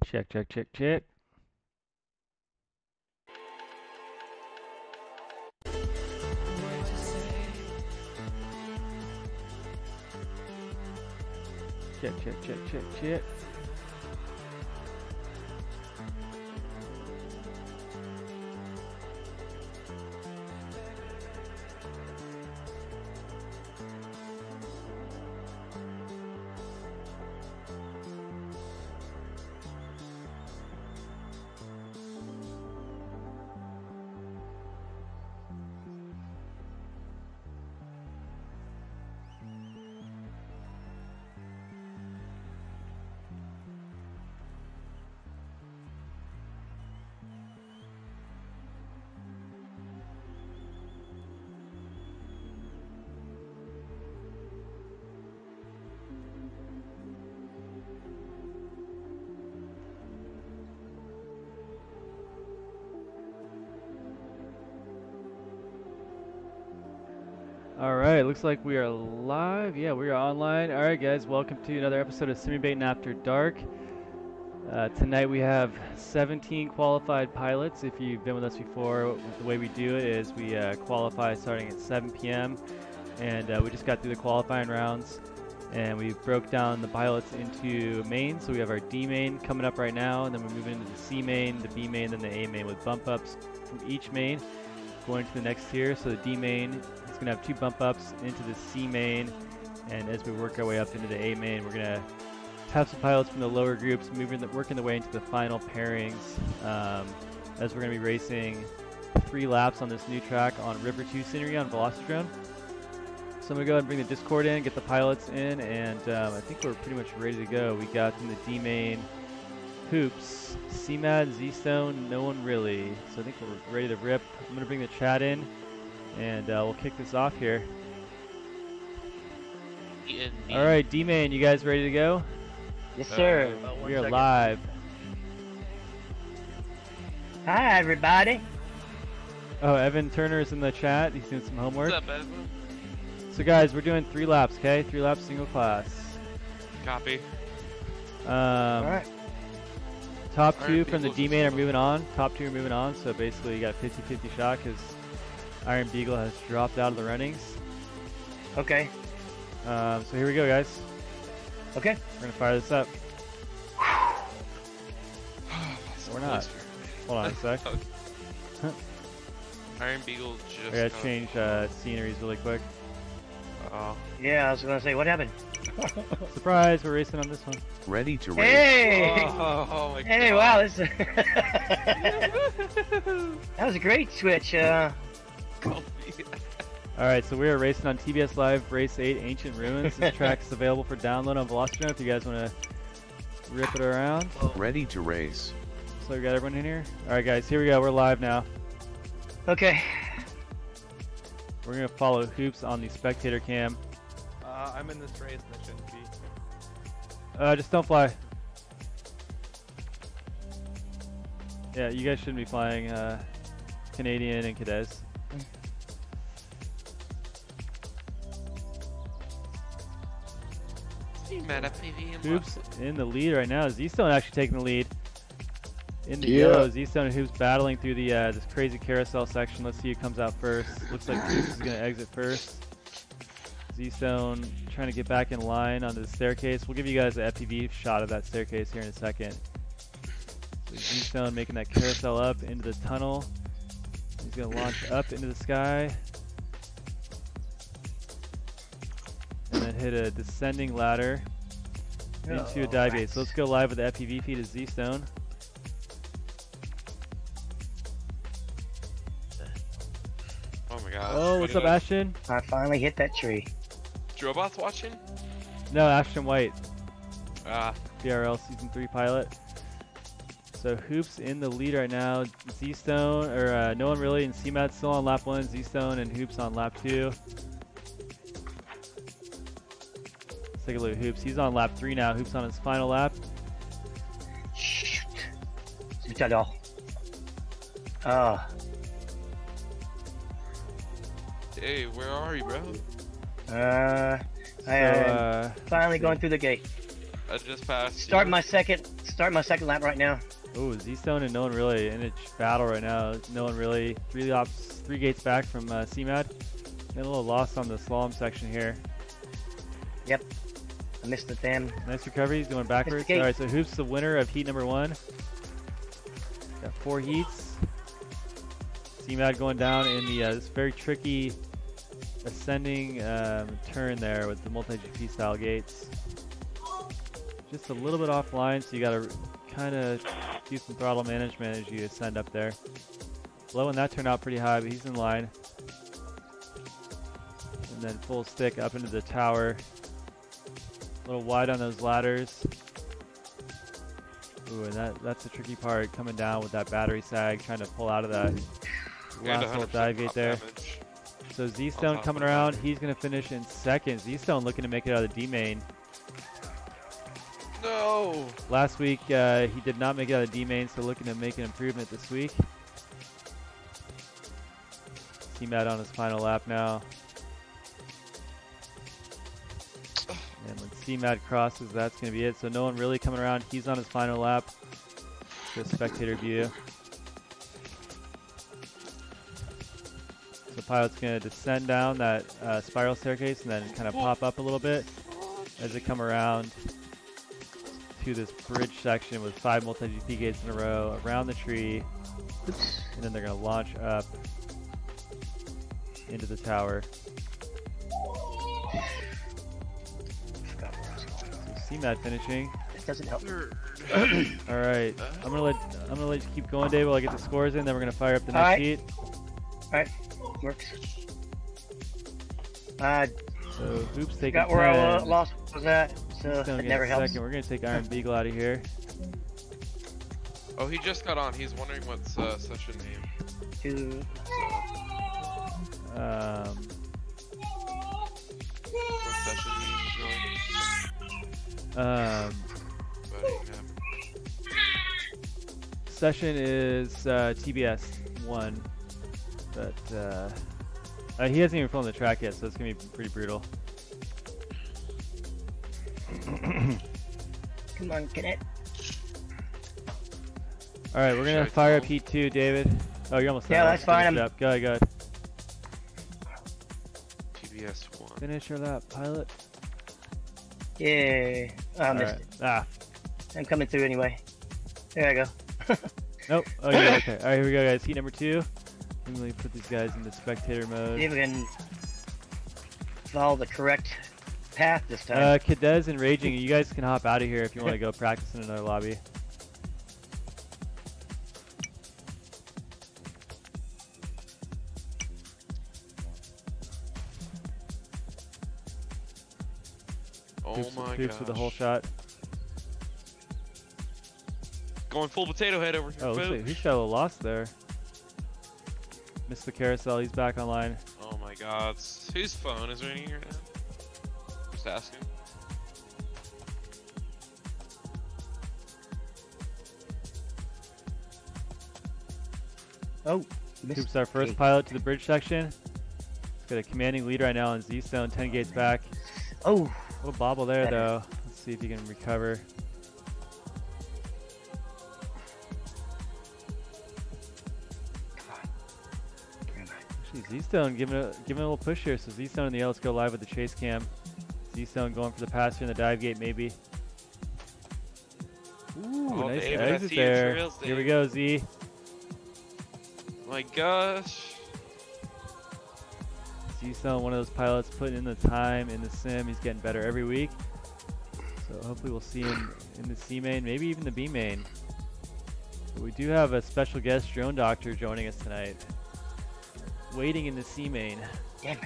Check, check, check, check. Check, check, check, check, check. Alright, looks like we are live. Yeah, we are online. Alright guys, welcome to another episode of Simubait After Dark. Tonight we have 17 qualified pilots. If you've been with us before, the way we do it is we qualify starting at 7 p.m. And we just got through the qualifying rounds and we broke down the pilots into main. So we have our D main coming up right now, and then we're moving into the C main, the B main, then the A main with bump ups from each main going to the next tier. So the D main is going to have 2 bump ups into the C main, and as we work our way up into the A main, we're going to have some pilots from the lower groups working their way into the final pairings, as we're going to be racing 3 laps on this new track on River 2 scenery on Velocidrone. So I'm going to go ahead and bring the Discord in, get the pilots in, and I think we're pretty much ready to go. We got in the D main Hoops, CMAD, Z-Stone, no one really. So I think we're ready to rip. I'm going to bring the chat in, and we'll kick this off here. Alright, D-Main, you guys ready to go? Yes, sir. We are live. Hi, everybody. Oh, Evan Turner's in the chat. He's doing some homework. What's up, Evan? So guys, we're doing 3 laps, okay? 3 laps single class. Copy. Alright. Top 2 Iron from the Beagle's D-Main are just moving on. Top 2 are moving on, so basically you got 50-50 shot because Iron Beagle has dropped out of the runnings. Okay. So here we go, guys. Okay. We're gonna fire this up. We're not. Hold on a sec. Iron Beagle just. I gotta change sceneries really quick. Yeah, I was gonna say, what happened? Surprise! We're racing on this one. Ready to race. Hey! Oh my Hey! God. Wow, this. That was a great switch. All right, so we are racing on TBS Live Race 8 Ancient Ruins. This track is available for download on Velocidrone if you guys want to rip it around. Ready to race. So we got everyone in here. All right, guys, here we go. We're live now. Okay. We're gonna follow Hoops on the spectator cam. I'm in this race and I shouldn't be. Just don't fly. Yeah, you guys shouldn't be flying Canadian and Cadez. Hoops in the lead right now. Z-Stone actually taking the lead. In the yellow, Z-Stone and Hoops battling through the this crazy carousel section. Let's see who comes out first. Looks like Hoops is gonna exit first. Z-Stone trying to get back in line onto the staircase. We'll give you guys an FPV shot of that staircase here in a second. So Z-Stone making that carousel up into the tunnel. He's gonna launch up into the sky. And then hit a descending ladder into a dive gate. So let's go live with the FPV feed of Z-Stone. Oh my God. Oh, what's up, Ashton? I finally hit that tree. Drobots watching? No, Ashton White, Ah, BRL Season 3 pilot. So Hoops in the lead right now. Z-Stone, or no one really, and CMAD still on lap 1. Z-Stone and Hoops on lap 2. Let's take a look at Hoops. He's on lap 3 now. Hoops on his final lap. Shoot. Zut alors. Oh. hey, where are you, bro? I am finally going through the gate. I just passed. Start you. my second starting my second lap right now. Oh, Z-Stone and no one really in a battle right now. No one really. 3 gates back from CMAD. Getting a little lost on the slalom section here. Yep. I missed it then. Nice recovery. He's going backwards. Gate. All right, so Hoops the winner of heat number 1. Got 4 heats. CMAD going down in the this very tricky ascending turn there with the multi-GP style gates. Just a little bit offline, so you got to kind of do some throttle management as you ascend up there. Low, and that turned out pretty high, but he's in line. And then full stick up into the tower. A little wide on those ladders. Ooh, and that's the tricky part, coming down with that battery sag, trying to pull out of that last little dive gate there. Damage. So Z-Stone coming around, he's going to finish in second. Z-Stone looking to make it out of the D-main. No. Last week, he did not make it out of D-main, so looking to make an improvement this week. CMAD on his final lap now. And when CMAD crosses, that's going to be it. So no one really coming around. He's on his final lap. Good spectator view. So Pilot's going to descend down that spiral staircase and then kind of pop up a little bit as they come around to this bridge section with 5 multi-GP gates in a row around the tree. Oops. And then they're going to launch up into the tower. Forgot where I was going. So CMAD finishing. It doesn't help. All right, I'm gonna let you keep going, Dave, while I get the scores in. Then we're gonna fire up the next Alright. heat. Alright, works. So Hoops taking Got where 10. I lost was at, so He's gonna it get never a helps. second. We're gonna take Iron Beagle out of here. Oh, he just got on. He's wondering what's such a name. To What session he joined. But, Session is TBS 1, but he hasn't even flown the track yet, so it's gonna be pretty brutal. come on, get it. All right, we're gonna Should I fire up tell? Heat 2, David. Oh, you're almost done. Yeah, I'll that's fine, finish it I'm- up. Go ahead, go ahead. TBS 1. Finish your lap, Pilot. Yeah, I All missed right. it. Ah, I'm coming through anyway. There I go. nope. Oh, yeah, okay. All right, here we go, guys. Heat number 2. Let me put these guys into spectator mode. See if we can follow the correct path this time. Cadez and Raging, you guys can hop out of here if you want to go practice in another lobby. Oh my Hoops god. with the whole shot. Going full potato head over here, Oh, looks like folks. Hoops got a little lost there. Missed the carousel. He's back online. Oh my god. Whose phone is ringing right now? Just asking. Oh, missed. Hoops our first Okay. pilot to the bridge section. He's got a commanding lead right now on Z-Stone, 10 gates back. Oh, A little bobble there, Better. though. Let's see if he can recover. Actually, Z-Stone giving a little push here. So Z-Stone in the L, let's go live with the chase cam. Z-Stone going for the pass here in the dive gate, maybe. Ooh, Oh, nice David, I exit see your there. trails, Here we Dave. go, Z. My gosh. Z-Stone, one of those pilots putting in the time in the sim. He's getting better every week. So hopefully we'll see him in the C main, maybe even the B main. But we do have a special guest drone doctor joining us tonight. Waiting in the C main. damn it.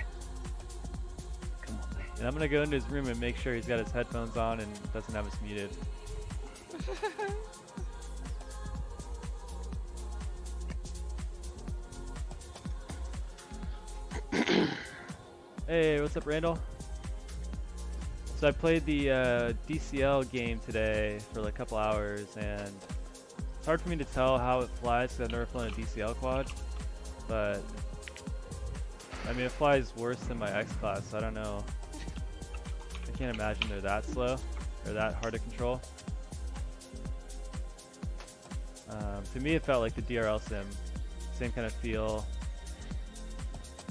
Come on, man. And I'm gonna go into his room and make sure he's got his headphones on and doesn't have us muted. Hey, what's up, Randall? So I played the DCL game today for like a couple hours, and it's hard for me to tell how it flies because I've never flown a DCL quad. But I mean, it flies worse than my X class. So I don't know. I can't imagine they're that slow or that hard to control. To me, it felt like the DRL sim. Same kind of feel.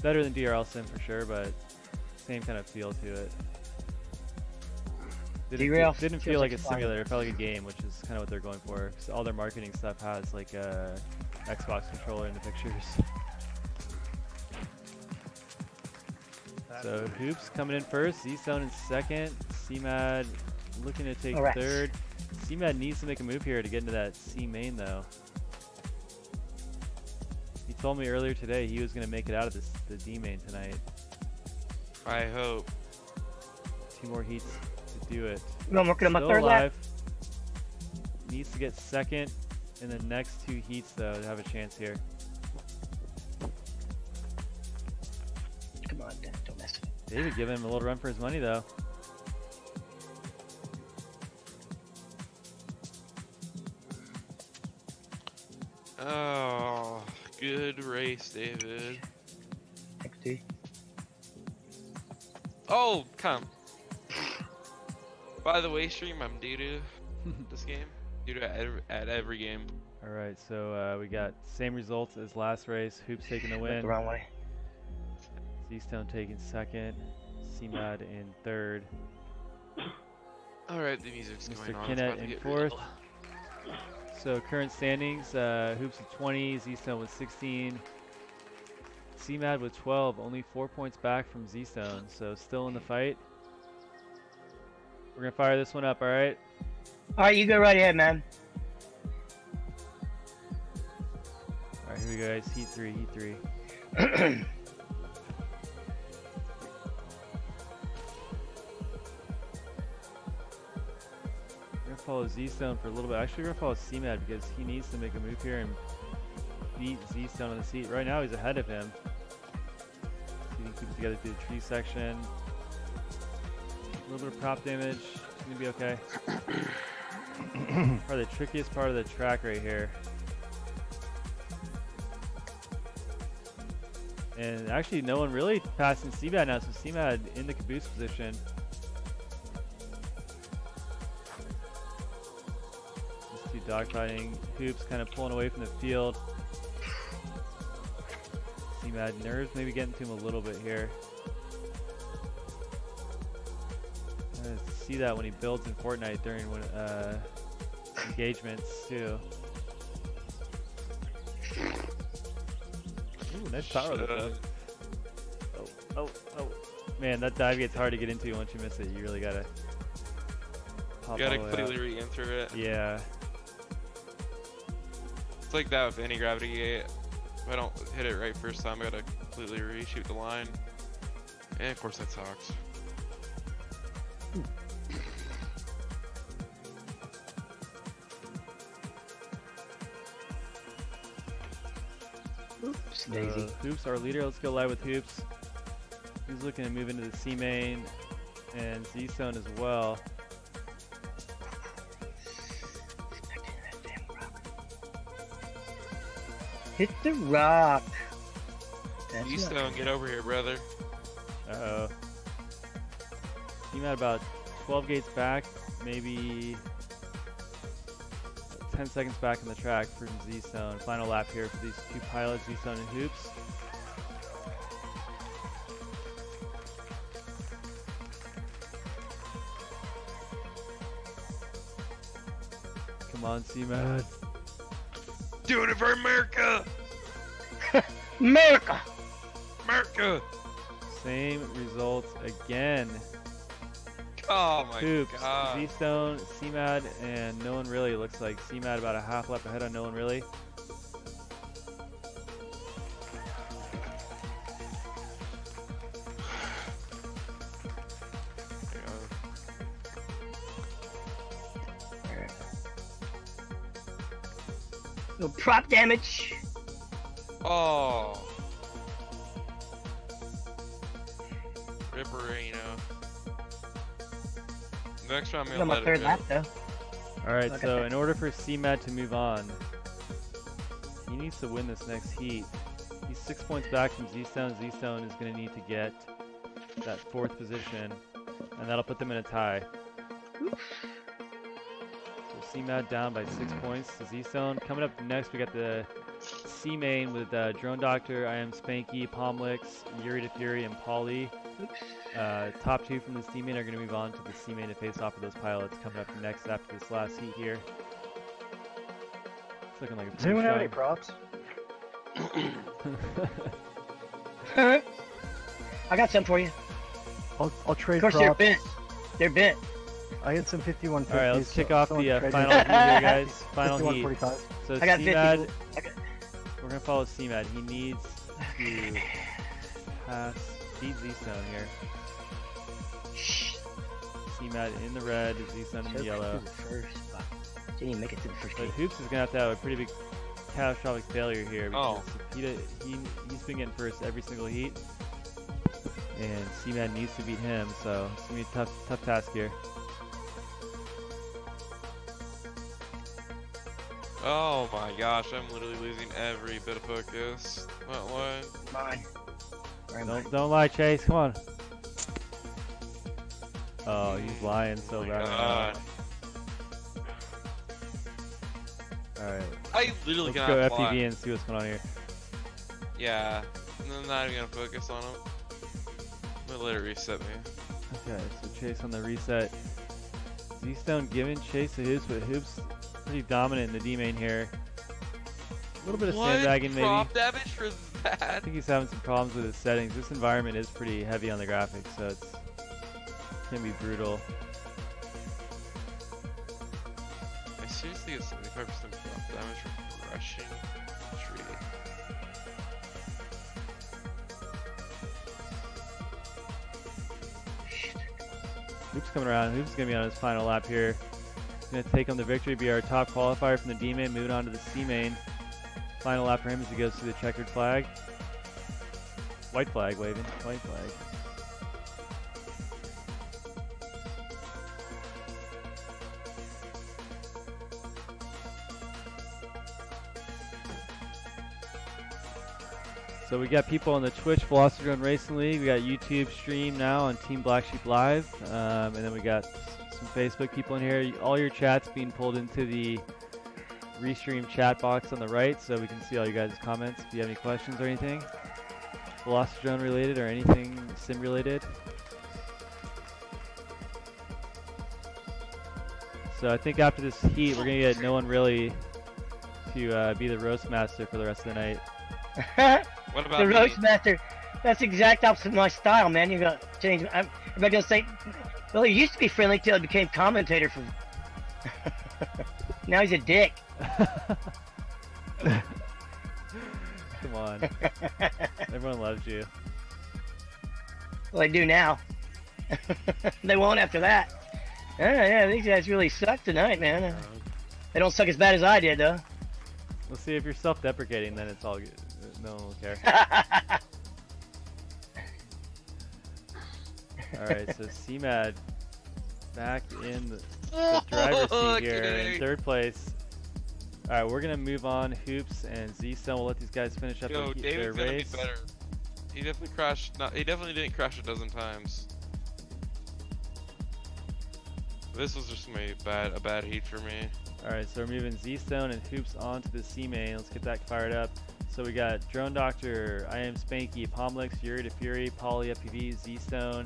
Better than DRL sim for sure, but same kind of feel to it. DRL Didn't feels feel like like a fun. simulator. It felt like a game, which is kind of what they're going for. 'Cause all their marketing stuff has like a Xbox controller in the pictures. So Hoops coming in first, Z-Stone in second, CMAD looking to take Alright. third. CMAD needs to make a move here to get into that C main though. He told me earlier today he was going to make it out of the D main tonight. I hope. 2 more heats to do it. No, I'm working on my Still third lap. alive. Needs to get second in the next 2 heats though to have a chance here. Come on, Dan, don't mess with me. David giving him a little run for his money though. Oh, good race, David. XD. Oh, come. By the way, stream, I'm due to this game. Due to at every game. Alright, so we got same results as last race. Hoops taking the Went win. the wrong way. Z-Stone taking second. CMAD in third. Alright, the music's Mr. going on. It's Kinnett about to in get fourth. real. So current standings, Hoops with 20, Z-Stone with 16. CMAD with 12, only 4 points back from Z-Stone, so still in the fight. We're gonna fire this one up, alright? Alright, you go right ahead, man. Alright, here we go guys, heat 3, heat 3. We're gonna follow Z-Stone for a little bit. Actually, we're gonna follow CMAD because he needs to make a move here and beat Z-Stone on the seat. Right now, he's ahead of him. He can keep it together through the tree section. A little bit of prop damage. It's gonna be okay. Probably the trickiest part of the track right here. And actually, no one really passing CMAD now, so CMAD in the caboose position. These two dogfighting. Hoops kind of pulling away from the field. CMAD nerves maybe getting to him a little bit here. I see that when he builds in Fortnite during engagements too. Ooh, nice power lift though. Oh. Man, that dive gets hard to get into once you miss it. You really gotta pop You gotta all the way completely out. re-enter it. Yeah. It's like that with any gravity gate. If I don't hit it right first time, I gotta completely reshoot the line. And of course that sucks. Oops, Daisy. Hoops, our leader. Let's go live with Hoops. He's looking to move into the C main and Z-Stone as well. Hit the rock. That's not- Z-Stone, get over here, brother. Uh-oh. Team at about 12 gates back, maybe 10 seconds back in the track from Z-Stone. Final lap here for these two pilots, Z-Stone and Hoops. Come on, C-Mad. Doing it for America! America! America! Same results again. Oh my Hoops, god. Z-Stone, C-Mad, and no one really. Looks like C-Mad about a half lap ahead on no one really. No prop damage. Oh. Ripperino. Next round, I'm I'm on gonna my let third it lap go. though. Alright, Like I so said. in order for C-Mad to move on, he needs to win this next heat. He's 6 points back from Z-Stone. Z-Stone is going to need to get that 4th position, and that'll put them in a tie. So CMAD down by 6 points to Z-Zone. Coming up next, we got the C main with Drone Doctor, I Am Spanky, Pomlix, Yuri to Fury, and Polly. Top 2 from the C main are going to move on to the C main to face off with those pilots coming up next after this last heat here. It's looking like a Does anyone have any strong- props? I got some for you. I'll trade Of course, props. they're bent. They're bent. I had some 5150s. All right, let's kick so off someone the trade final me. heat here, guys. Final heat. 5145. So I got 50. CMAD, I got- we're gonna follow CMAD. He needs to pass, beat Z-Zone here. Shh. CMAD in the red, Z-Zone in the yellow. First, but didn't even make it to the first But gate. Hoops is gonna have to have a pretty big catastrophic failure here because Oh. he's been getting first every single heat, and CMAD needs to beat him. So it's gonna be a tough task here. Oh my gosh, I'm literally losing every bit of focus. What? Mine. Where am I? Don't lie, Chase. Come on. Oh, he's lying so Oh my bad. God. All right, I literally let's cannot go fly. FPV and see what's going on here. Yeah, and I'm not even gonna focus on him. I'm gonna let it reset me. Okay, so Chase on the reset. Z-Stone giving Chase to Hoops, but Hoops pretty dominant in the D main here. A little bit of sandbagging maybe. Prop damage for I that? think he's having some problems with his settings. This environment is pretty heavy on the graphics, so it's can be brutal. I seriously get 75% prop damage from rushing tree. Hoops coming around. Hoops is gonna be on his final lap here. Gonna take home the victory, be our top qualifier from the D main, moving on to the C main. Final lap for him as he goes through the checkered flag. White flag waving. White flag. So we got people on the Twitch Velocity Drone Racing League. We got YouTube stream now on Team Black Sheep Live, and then we got some Facebook people in here. All your chats being pulled into the Restream chat box on the right, so we can see all you guys' comments. If you have any questions or anything, Velocity Drone related or anything sim related. So I think after this heat, we're gonna get no one really to be the roast master for the rest of the night. What about The me? roast master. That's the exact opposite of my style, man. You got to change. I'm about to say, well, he used to be friendly till he became commentator for. Now he's a dick. Come on, everyone loves you. Well, they do now. They won't after that. Yeah, these guys really suck tonight, man. They don't suck as bad as I did, though. Let's see if you're self-deprecating, then it's all good. No one will care. All right, so CMAD back in the driver's seat here in third place. All right, we're gonna move on. Hoops and Z-Stone. We'll let these guys finish up Yo, their David's gonna be race. better. He definitely crashed. No, he definitely didn't crash a dozen times. This was just a bad heat for me. All right, so we're moving Z-Stone and Hoops onto the C main. Let's get that fired up. So we got Drone Doctor, I Am Spanky, Pomlix, Yuri to Fury, Poly FPV, Z-Stone,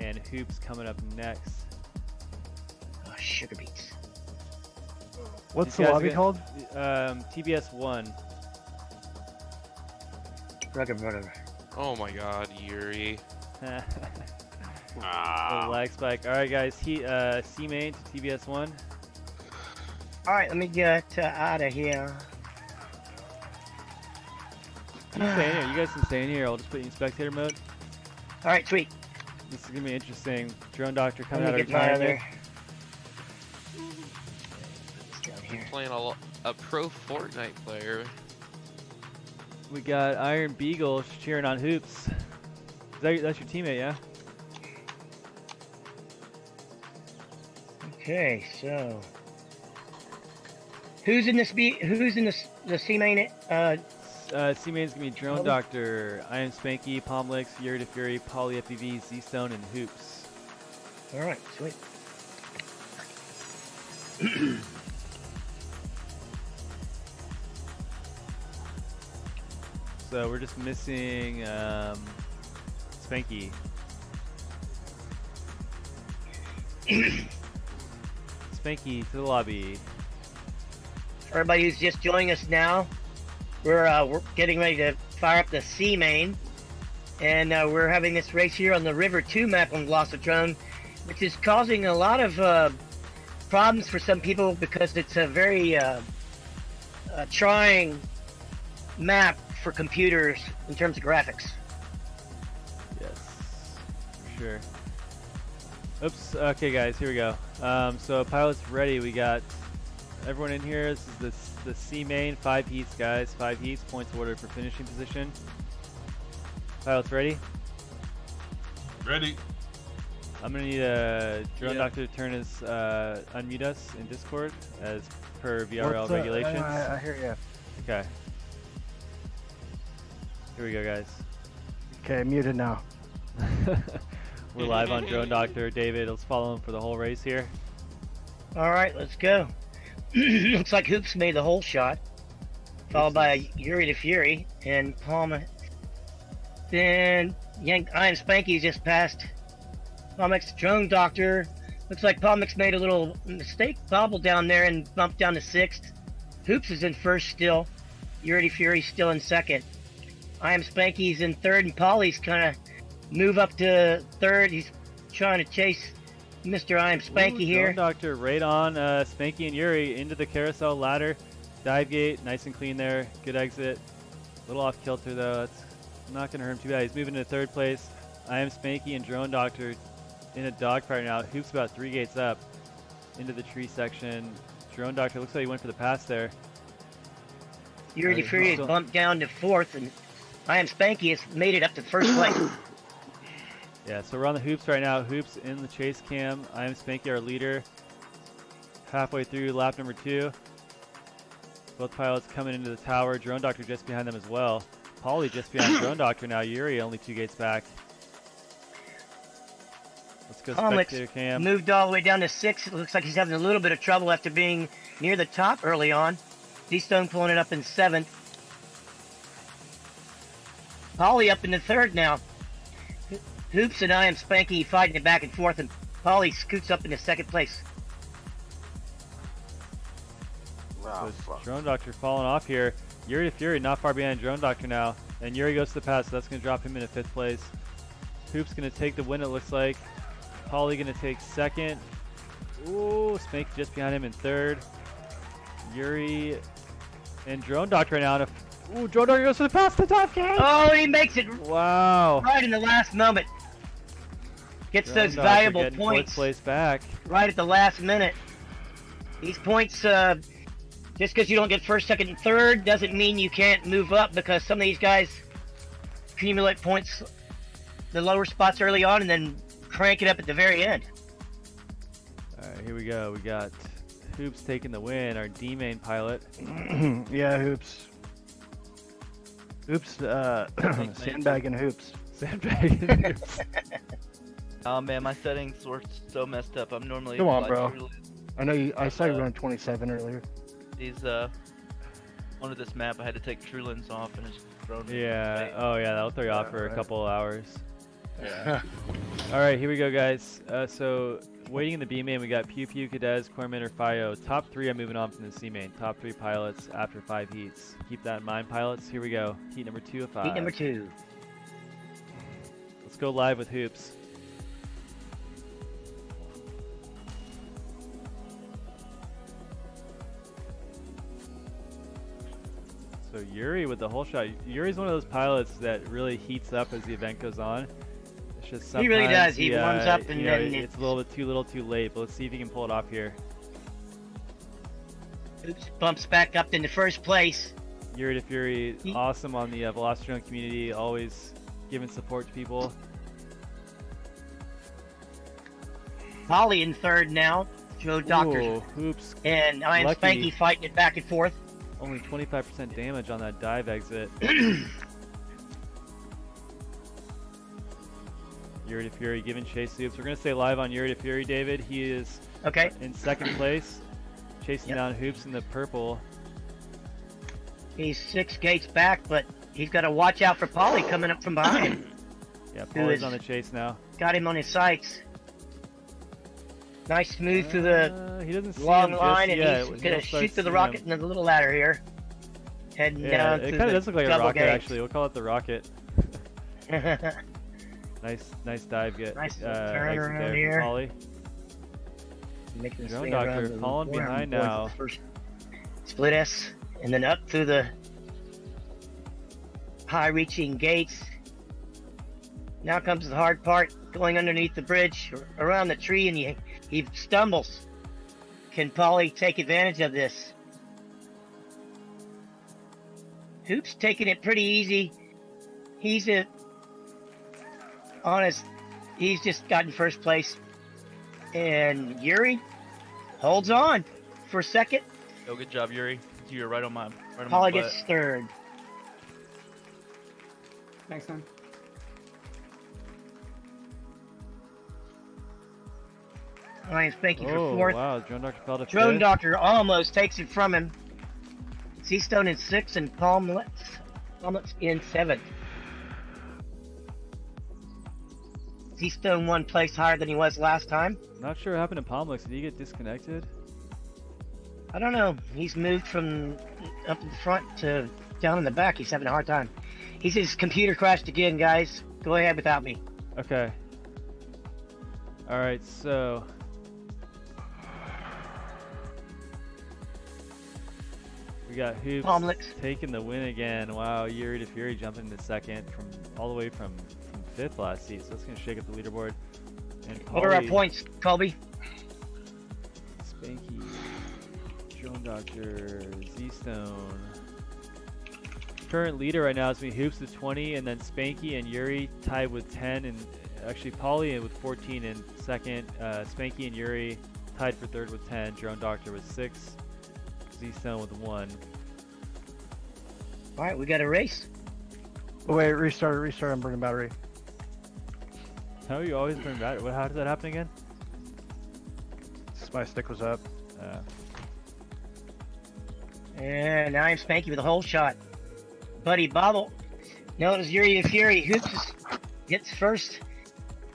and Hoops coming up next. Oh, sugar beets. What's These the guys lobby get- called? TBS 1. Brother. Oh my god, Yuri. Little lag spike. All right, guys. C main to TBS 1. All right, let me get out of here. You can stay in here. You guys can stay in here. I'll just put you in spectator mode. All right, sweet. This is gonna be interesting. Drone Doctor Let coming out me of get my retirement. other. It's down here. Playing a pro Fortnite player. We got Iron Beagle cheering on Hoops. That's your teammate, yeah? Okay, so who's in this? Who's in this? The C main? C main's gonna be Drone What? Doctor, I Am Spanky, Pomlix, Yuri to Fury, Poly FPV, Z-Stone, and Hoops. All right, sweet. So we're just missing Spanky. Spanky to the lobby. Everybody who's just joining us now, we're getting ready to fire up the C main, and we're having this race here on the River 2 map on Glossotron, which is causing a lot of problems for some people because it's a very trying map for computers in terms of graphics. Yes, for sure. Oops. Okay, guys, here we go. So pilots ready. We got everyone in here. This is the C main. 5 heats, guys. 5 heats. Points ordered for finishing position. Pilots ready? Ready. I'm gonna need a drone doctor to turn his unmute us in Discord as per VRL regulations. I hear you. Okay. Here we go, guys. Okay, muted now. We're live on Drone Doctor. David, let's follow him for the whole race here. All right, let's go. Looks like Hoops made the whole shot, followed by Yuri the Fury and Palm. Then I Am Spanky just passed Palmix Drone Doctor. Looks like Palmix made a little mistake, bobbled down there and bumped down to 6th. Hoops is in 1st still. Yuri the Fury still in 2nd. I Am Spanky's in 3rd, and Polly's kind of move up to 3rd. He's trying to chase Mr. I Am Spanky here. Drone Doctor right on Spanky and Yuri into the carousel ladder. Dive gate, nice and clean there. Good exit. A little off kilter though. That's not going to hurt him too bad. He's moving to 3rd place. I Am Spanky and Drone Doctor in a dogfight now. Hoops about 3 gates up into the tree section. Drone Doctor looks like he went for the pass there. Yuri the Fury is bumped down to 4th, and I Am Spanky has made it up to 1st place. Yeah, so we're on the Hoops right now. Hoops in the chase cam. I Am Spanky, our leader. Halfway through lap number 2. Both pilots coming into the tower. Drone Doctor just behind them as well. Polly just behind Drone Doctor now. Yuri only 2 gates back. Let's go spectator cam. Moved all the way down to 6th. It looks like he's having a little bit of trouble after being near the top early on. D-Stone pulling it up in 7th. Polly up in the 3rd now. Hoops and I Am Spanky fighting it back and forth, and Polly scoots up into 2nd place. So Drone Doctor falling off here. Yuri to Fury not far behind Drone Doctor now. And Yuri goes to the pass, so that's going to drop him into 5th place. Hoops going to take the win, it looks like. Polly going to take 2nd. Ooh, Spanky just behind him in 3rd. Yuri and Drone Doctor right now. Ooh, Drone Doctor goes for the pass to top game. Oh, he makes it Wow. right in the last moment. Gets Drone those Doctor valuable getting points 4th place back. right at the last minute. These points, just because you don't get 1st, 2nd, and 3rd doesn't mean you can't move up, because some of these guys accumulate points the lower spots early on and then crank it up at the very end. Alright, here we go. We got Hoops taking the win, our D-main pilot. Yeah, Hoops. Hoops, sandbagging Hoops. Sandbagging Hoops. Oh man, my settings were so messed up. I'm normally Come on, like, bro. really- I know you. I saw you run 27 earlier. These one of this map I had to take True Lens off and it's thrown. Yeah. Oh yeah, that'll throw you off for a right. couple of hours. Yeah. All right, here we go, guys. So waiting in the B main, we got Pew Pew, Cadez, Corpsman, or Fio. Top 3 are moving on from the C main. Top 3 pilots after 5 heats. Keep that in mind, pilots. Here we go. Heat number 2 of 5. Heat number 2. Let's go live with Hoops. So Yuri with the whole shot. Yuri's one of those pilots that really heats up as the event goes on. It's just sometimes He really does. He warms up and you know, then it's a little bit too late. But let's see if he can pull it off here. Oops, bumps back up into 1st place. Yuri to Fury, awesome on the Velocitron community, always giving support to people. Polly in 3rd now. Joe Doctor Ooh, Hoops, and I Am lucky. Spanky fighting it back and forth. only 25% damage on that dive exit. Yuri to Fury giving chase Hoops. We're going to stay live on Yuri to Fury, David. He is Okay. in 2nd place, chasing down Hoops in the purple. He's 6 gates back, but he's got to watch out for Polly coming up from behind him. Yeah, Who Paulie's is- on the chase now. Got him on his sights. Nice move through the He doesn't see long him line, just and yet. he's He'll gonna start shoot through the seeing rocket him. and the little ladder here. Heading Yeah, down it to kind of the does look like a double rocket, gate. actually. We'll call it the rocket. Nice dive get. Nice exit turn there around from here. Polly. Making the Drone swing Doctor around the falling corner behind towards now. the first split S, and then up through the high-reaching gates. Now comes the hard part, going underneath the bridge, around the tree, and he stumbles. Can Polly take advantage of this? Hoops taking it pretty easy. He's he's just gotten first place. And Yuri holds on for a second. Oh, good job, Yuri. You were right on my Polly butt. gets third. Thanks, man. Ryan Spanky for Oh, fourth. wow. Drone Doctor fell to Drone fifth. Doctor almost takes it from him. Seastone in sixth and Palmlet's in seventh. Seastone one place higher than he was last time. Not sure what happened to Palmlex. Did he get disconnected? I don't know. He's moved from up in front to down in the back. He's having a hard time. He says his computer crashed again, guys. Go ahead without me. Okay. Alright, so... We got Hoops Palmlex. taking the win again. Wow, Yuri to Fury jumping into second from all the way from fifth last seat. So that's going to shake up the leaderboard. And What are our Pauly, points, Colby? Spanky, Drone Doctor, Z-Stone. Current leader right now is me Hoops with 20, and then Spanky and Yuri tied with 10, and actually Pauly with 14 in second. Spanky and Yuri tied for third with 10. Drone Doctor with 6. Z-Stone with 1. All right, we got a race. Wait, restart. I'm burning battery. How you always bring battery? How does that happen again? My stick was up. And now I'm Spanky with a hole shot. Buddy Bobble. Notice Yuri to Fury. Hoops gets first.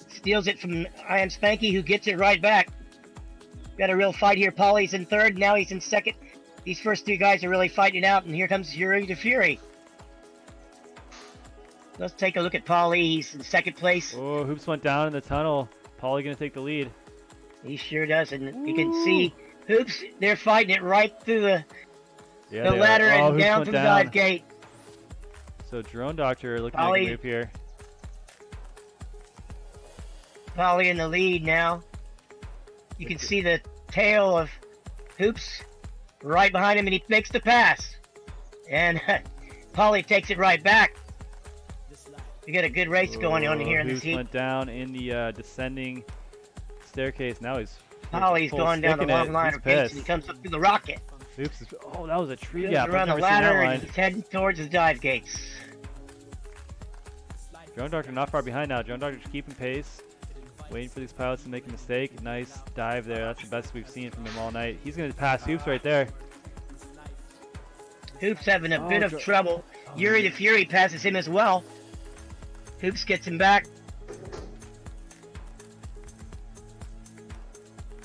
Steals it from I Am Spanky, who gets it right back. Got a real fight here. Polly's in third. Now he's in second. These first two guys are really fighting it out. And here comes Yuri to Fury. Let's take a look at Polly. He's in second place. Oh, Hoops went down in the tunnel. Pauly going to take the lead. He sure does. And you can see Hoops, they're fighting it right through the Yeah, the they ladder are. Oh, and Hoops down went through the down. dive gate. So Drone Doctor looking to Pauly- make a move here. Polly in the lead now. You can see the tail of Hoops right behind him, and he makes the pass. And Polly takes it right back. We got a good race going on here in this Hoops heat. went down in the descending staircase. Now he's Polly's full going down the sticking it. long line He's of gates, pissed. and he comes up through the rocket. Hoops is, oh, that was a tree Goes gap. I've around the never seen that ladder, and line. he's heading towards the dive gates. Drone Doctor not far behind now. Drone Doctor's keeping pace. Waiting for these pilots to make a mistake. Nice dive there. That's the best we've seen from him all night. He's going to pass Hoops right there. Hoops having a bit of Dr- trouble. Yuri the Fury passes him as well. Hoops gets him back.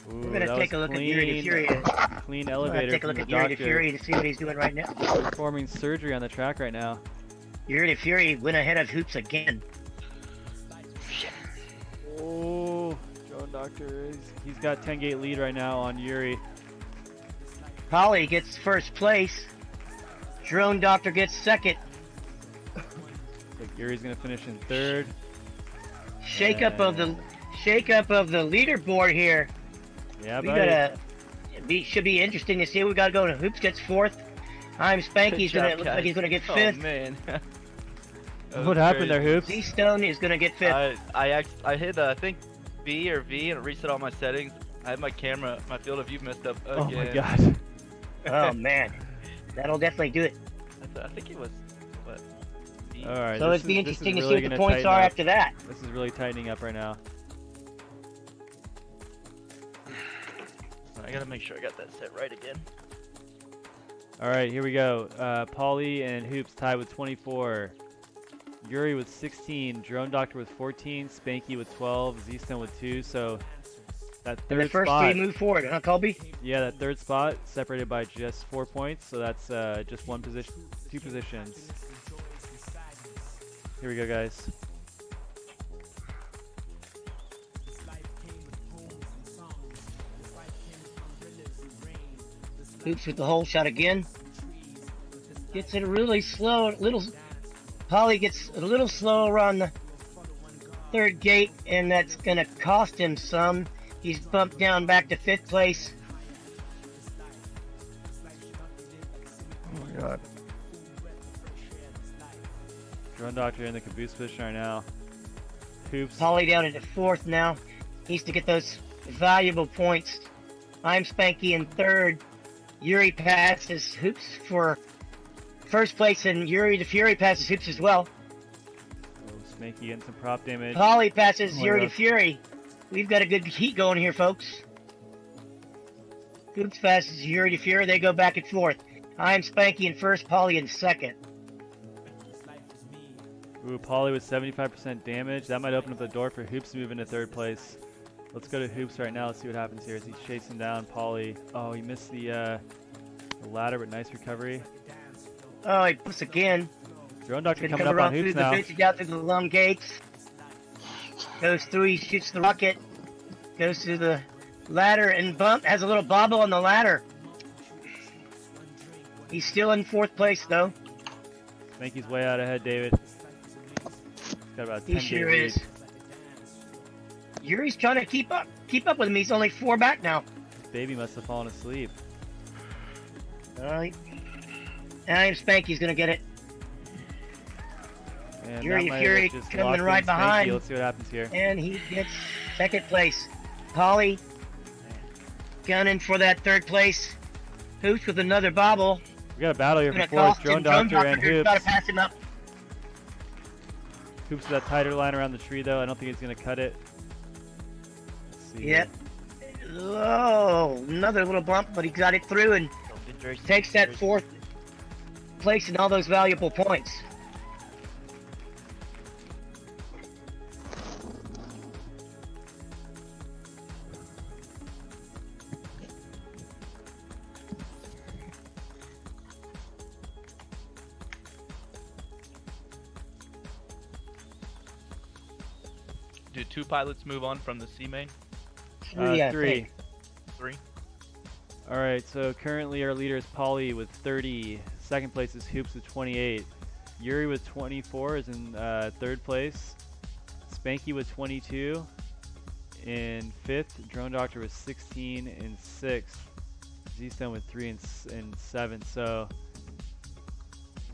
Ooh, We're gonna that take a was look at Yuri the Fury. Clean We're elevator gonna take a from look the at Yuri the Doctor. Fury to see what he's doing right now. Performing surgery on the track right now. Yuri the Fury went ahead of Hoops again. Oh, Drone Doctor, he's got 10 gate lead right now on Yuri. Polly gets first place. Drone Doctor gets second. Like Yuri's gonna finish in third. Shake up of the leaderboard here. Yeah, We buddy. should be interesting to see. We gotta go to Hoops gets fourth. I'm Spanky's Good gonna job, look like guys. he's gonna get Oh fifth. man. What happened there, Hoops? Z Stone is gonna get fifth. I hit I think B or V and it reset all my settings. I had my field of view messed up again. Oh my god. Oh man, that'll definitely do it. I think it was what? B? All right. So this it'd be is- this is interesting to see really what the gonna points tighten are up. after that. This is really tightening up right now. I gotta make sure I got that set right again. All right, here we go. Paulie and Hoops tied with 24. Yuri with 16. Drone Doctor with 14. Spanky with 12. Z-Stone with 2. So that And the third first spot. three move forward, huh, Colby? Yeah, that third spot separated by just 4 points. So that's just one position, 2 positions. Here we go, guys. Hoops with the hole shot again. Gets it really slow. Polly gets a little slower on the third gate, and that's going to cost him some. He's bumped down back to 5th place. Oh my god. Drone Doctor in the caboose position right now. Hoops. Polly down into 4th now. Needs to get those valuable points. I'm Spanky in 3rd. Yuri passes Hoops for 1st place, and Yuri the Fury passes Hoops as well. Oh, Spanky getting some prop damage. Polly passes Oh my Yuri God. the Fury. We've got a good heat going here, folks. Hoops passes Yuri the Fury. They go back and 4th. I'm Spanky in 1st, Polly in 2nd. Ooh, Paulie with 75% damage. That might open up the door for Hoops to move into 3rd place. Let's go to Hoops right now. Let's see what happens here as he's chasing down Paulie. Oh, he missed the ladder, but nice recovery. Oh, he bumps again. Drone Doctor Gonna coming come up around on through Hoops the now. bitch, down through the lung gates. Goes through, he shoots the rocket. Goes through the ladder and has a little bobble on the ladder. He's still in 4th place though. Spanky's way out ahead, David. He's got about a 10 He sure lead. is. Yuri's trying to keep up with him. He's only 4 back now. Baby must have fallen asleep. Alright. I'm Spanky's gonna get it. And Yuri that might Fury have just coming locked in right Spanky. behind. Let's see what happens here. And he gets 2nd place. Polly gunning for that 3rd place. Hoops with another bobble. We got a battle here Gonna for 4th. cost Drone him. Doctor and Doctor's Hoops. gotta pass him up. Hoops with that tighter line around the tree, though. I don't think he's going to cut it. Let's see Yep. here. Oh, another little bump, but he got it through and takes that 4th place and all those valuable points. Do 2 pilots move on from the C main? Yeah, 3. 3? All right, so currently our leader is Paulie with 30. 2nd place is Hoops with 28. Yuri with 24 is in 3rd place. Spanky with 22 in 5th. Drone Doctor with 16 in 6th. Z-Stone with 3 in 7th. So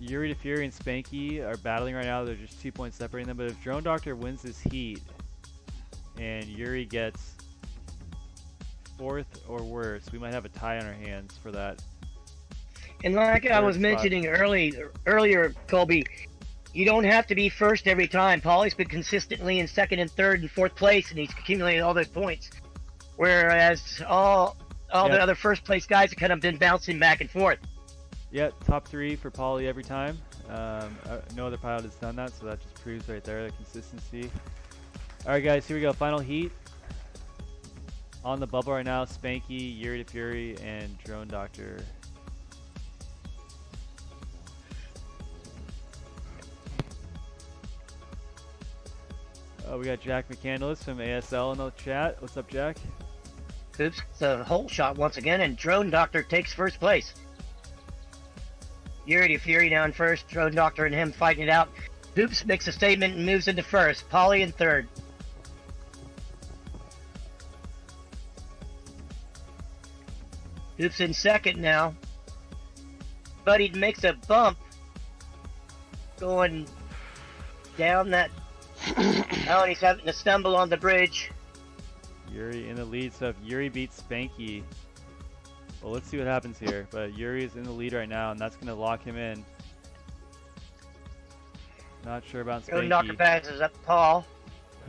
Yuri the Fury and Spanky are battling right now. They're just 2 points separating them. But if Drone Doctor wins this heat and Yuri gets 4th or worse, we might have a tie on our hands for that. And like I 3rd was spot. mentioning earlier, Colby, you don't have to be 1st every time. Paulie's been consistently in 2nd and 3rd and 4th place, and he's accumulated all those points. Whereas all the other 1st place guys have kind of been bouncing back and forth. Yeah, top 3 for Paulie every time. No other pilot has done that, so that just proves right there the consistency. All right, guys, here we go. Final heat. On the bubble right now, Spanky, Yuri the Fury, and Drone Doctor. Oh, we got Jack McCandless from ASL in the chat. What's up, Jack? Oops, the hole shot once again, and Drone Doctor takes 1st place. Yuri the Fury down 1st, Drone Doctor and him fighting it out. Hoops makes a statement and moves into 1st. Paulie in 3rd. Hoops in 2nd now. Buddy makes a bump going down that. Oh, and he's having to stumble on the bridge. Yuri in the lead, so if Yuri beats Spanky, well, let's see what happens here. But Yuri is in the lead right now, and that's going to lock him in. Not sure about Drone Doctor Spanky. passes up Paul.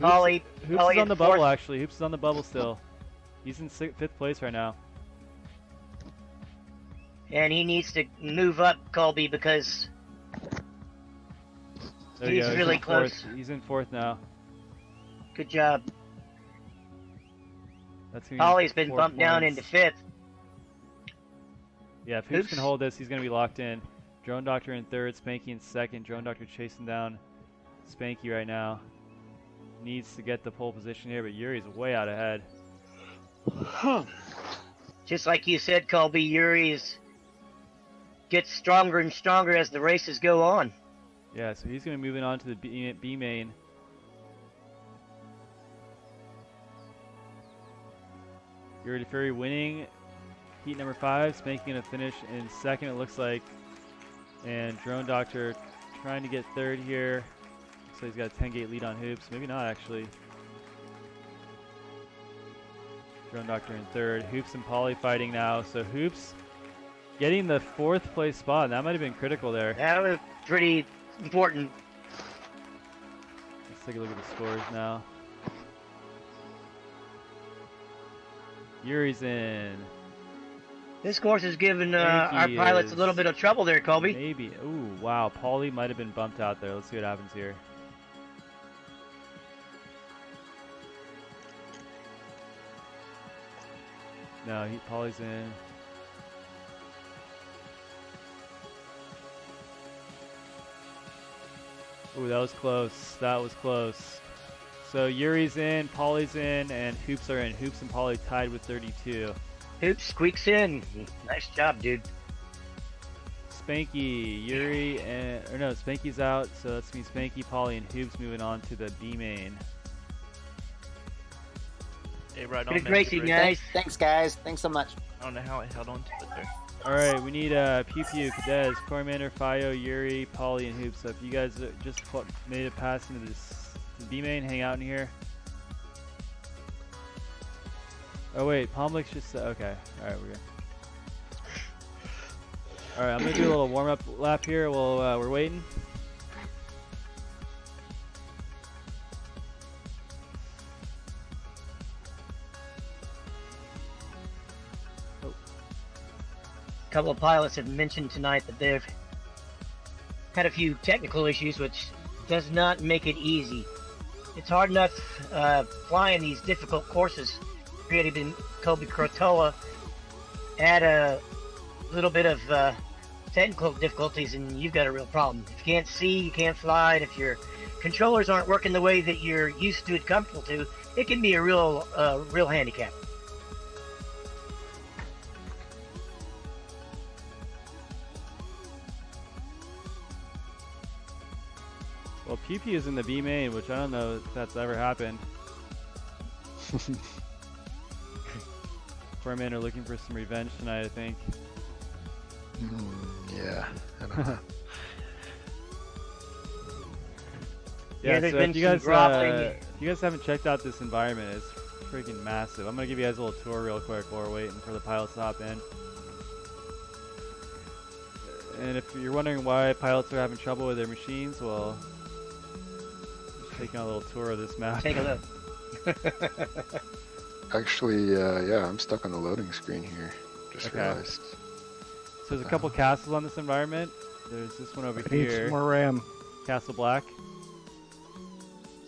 Hoops Polly is on in the bubble, 4th. actually. Hoops is on the bubble still. He's in 5th place right now. And he needs to move up, Colby, because There you he's go. really in fourth. close. He's in fourth now. Good job. That's gonna be Holly's been 4 bumped down points. into fifth. Yeah, if Hoops can Oops. hold this, he's going to be locked in. Drone Doctor in third, Spanky in second. Drone Doctor chasing down Spanky right now. Needs to get the pole position here, but Yuri's way out ahead. Just like you said, Colby, Yuri gets stronger and stronger as the races go on. Yeah, so he's going to be moving on to the B main. Yuri the Fury winning heat number 5. Spanky going to finish in second, it looks like. And Drone Doctor trying to get third here. So he's got a 10-gate lead on Hoops. Maybe not, actually. Drone Doctor in third. Hoops and Polly fighting now. So Hoops getting the 4th place spot. That might have been critical there. That was pretty important. Let's take a look at the scores now. Yuri's in. This course has given our Spanky pilots a is- little bit of trouble there, Colby. Maybe. Ooh, wow. Paulie might have been bumped out there. Let's see what happens here. No, Paulie's in. Ooh, that was close. That was close. So Yuri's in, Paulie's in, and Hoops are in. Hoops and Paulie tied with 32. Hoops squeaks in. Nice job, dude. Spanky, Yuri, and or no, Spanky's out, so that's me, Spanky, Paulie, and Hoops moving on to the B main. Hey, right on. Good man. racing, Great. guys. Thanks, guys. Thanks so much. I don't know how I held on to it there. All right, we need Pew Pew, Cadez, Cormander, Fio, Yuri, Paulie, and Hoops. So if you guys just made it past into this B main, hang out in here. Oh wait, Palmlick's just okay. All right, we're good. All right, I'm gonna do a little warm-up lap here while we're waiting. A couple of pilots have mentioned tonight that they've had a few technical issues, which does not make it easy. It's hard enough flying these difficult courses. Created in Colby Crotoa, add a little bit of technical difficulties, and you've got a real problem. If you can't see, you can't fly, and if your controllers aren't working the way that you're used to and comfortable to, it can be a real handicap. Well, Pew Pew is in the B main, which I don't know if that's ever happened. Cormander looking for some revenge tonight, I think. Yeah. I don't know. Yeah, there's so been if you some guys dropping. if you guys haven't checked out this environment, it's freaking massive. I'm gonna give you guys a little tour real quick while we're waiting for the pilots to hop in. And if you're wondering why pilots are having trouble with their machines, well, just taking a little tour of this map. Take a look. Actually, yeah, I'm stuck on the loading screen here. Just Okay. realized. So there's a couple castles on this environment. There's this one over I need here, some more RAM. Castle Black.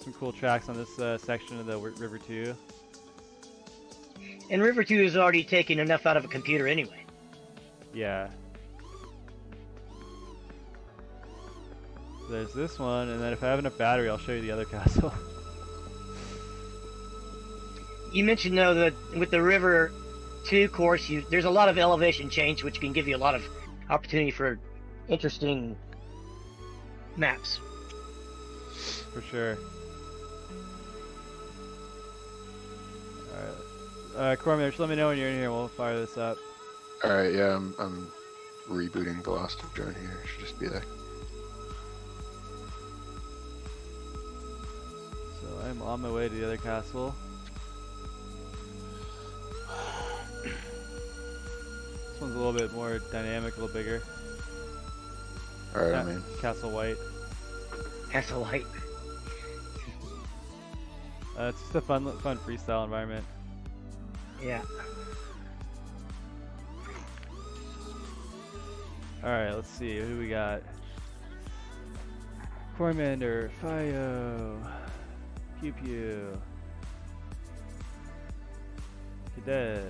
Some cool tracks on this section of the River 2. And River 2 is already taking enough out of a computer anyway. Yeah. There's this one, and then if I have enough battery, I'll show you the other castle. You mentioned though that with the River 2 course, there's a lot of elevation change, which can give you a lot of opportunity for interesting maps. For sure. Alright. Cormier, just let me know when you're in here. We'll fire this up. All right, yeah, I'm rebooting Velocity Drone here. Should just be there. So I'm on my way to the other castle. This one's a little bit more dynamic, a little bigger. All right, I'm in. Castle White. That's a light. It's just a fun freestyle environment. Yeah. Alright, let's see. Who we got? Cormander, Fio, Pew Pew, Cadez,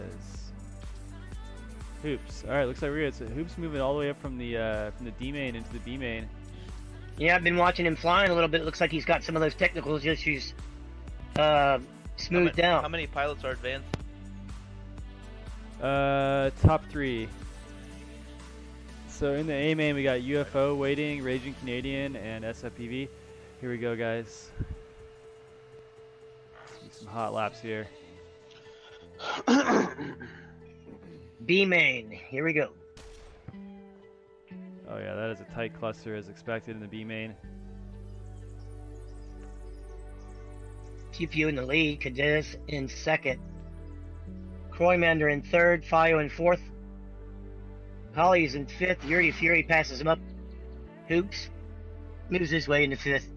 Hoops. Alright, looks like we're good. So Hoops moving all the way up from the D main into the B main. Yeah, I've been watching him flying a little bit. It looks like he's got some of those technical issues smoothed out. How many pilots are advanced? Top 3. So in the A main we got UFO waiting, Raging Canadian, and SFPV. Here we go, guys. Some hot laps here. B main, here we go. Oh yeah, that is a tight cluster as expected in the B main. TPU in the lead, Cadez in second. Croymander in third, Fio in fourth. Holly's in fifth, Yuri Fury passes him up. Hoops moves his way into fifth.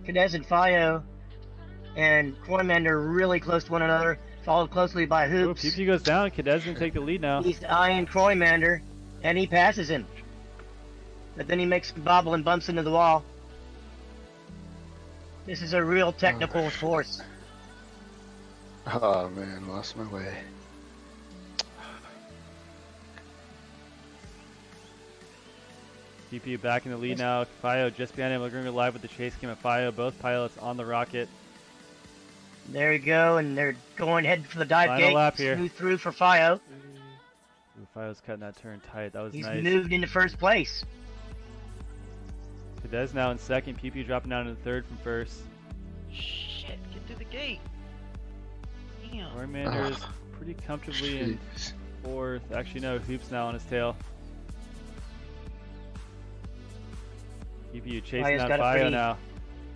Cadez and Fio and Croymander really close to one another, followed closely by Oh, Hoops. PP goes down. Cadez gonna take the lead now. He's eyeing Croymander, and he passes him. But then he makes a bobble and bumps into the wall. This is a real technical force. Oh man, lost my way. PP back in the lead now. Fio just behind him. We're going to go live with the chase cam at Fio. Both pilots on the rocket. There we go, and they're going head for the dive Final gate. lap here. Smooth through for Fio. Ooh, Fio's cutting that turn tight. That was He's nice. moved into first place. Cadez now in second. PP dropping down into third from first. Shit, get through the gate. Damn. Cormander is pretty comfortably in Jeez. fourth. Actually, no. Hoops now on his tail. PP chasing Fio's down got a Fio pretty now.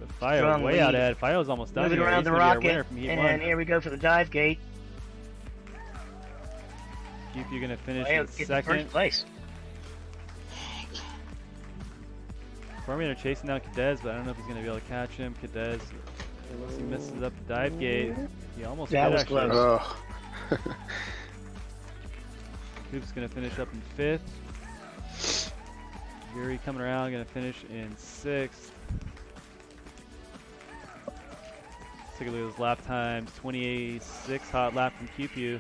But Fio strong way out lead. ahead. Fio's almost done Moving here. around He's the gonna be our rocket, winner from Heat and 1. here we go for the dive gate. PP gonna finish Fio in gets second. first place. Cormander chasing down Cadez, but I don't know if he's gonna be able to catch him. Cadez, unless he misses up the dive gate. He almost That did, was actually. close. Oh. Hoop's gonna finish up in fifth. Yuri coming around, gonna finish in sixth. Let's take a look at those lap times. 26 hot lap from QPU.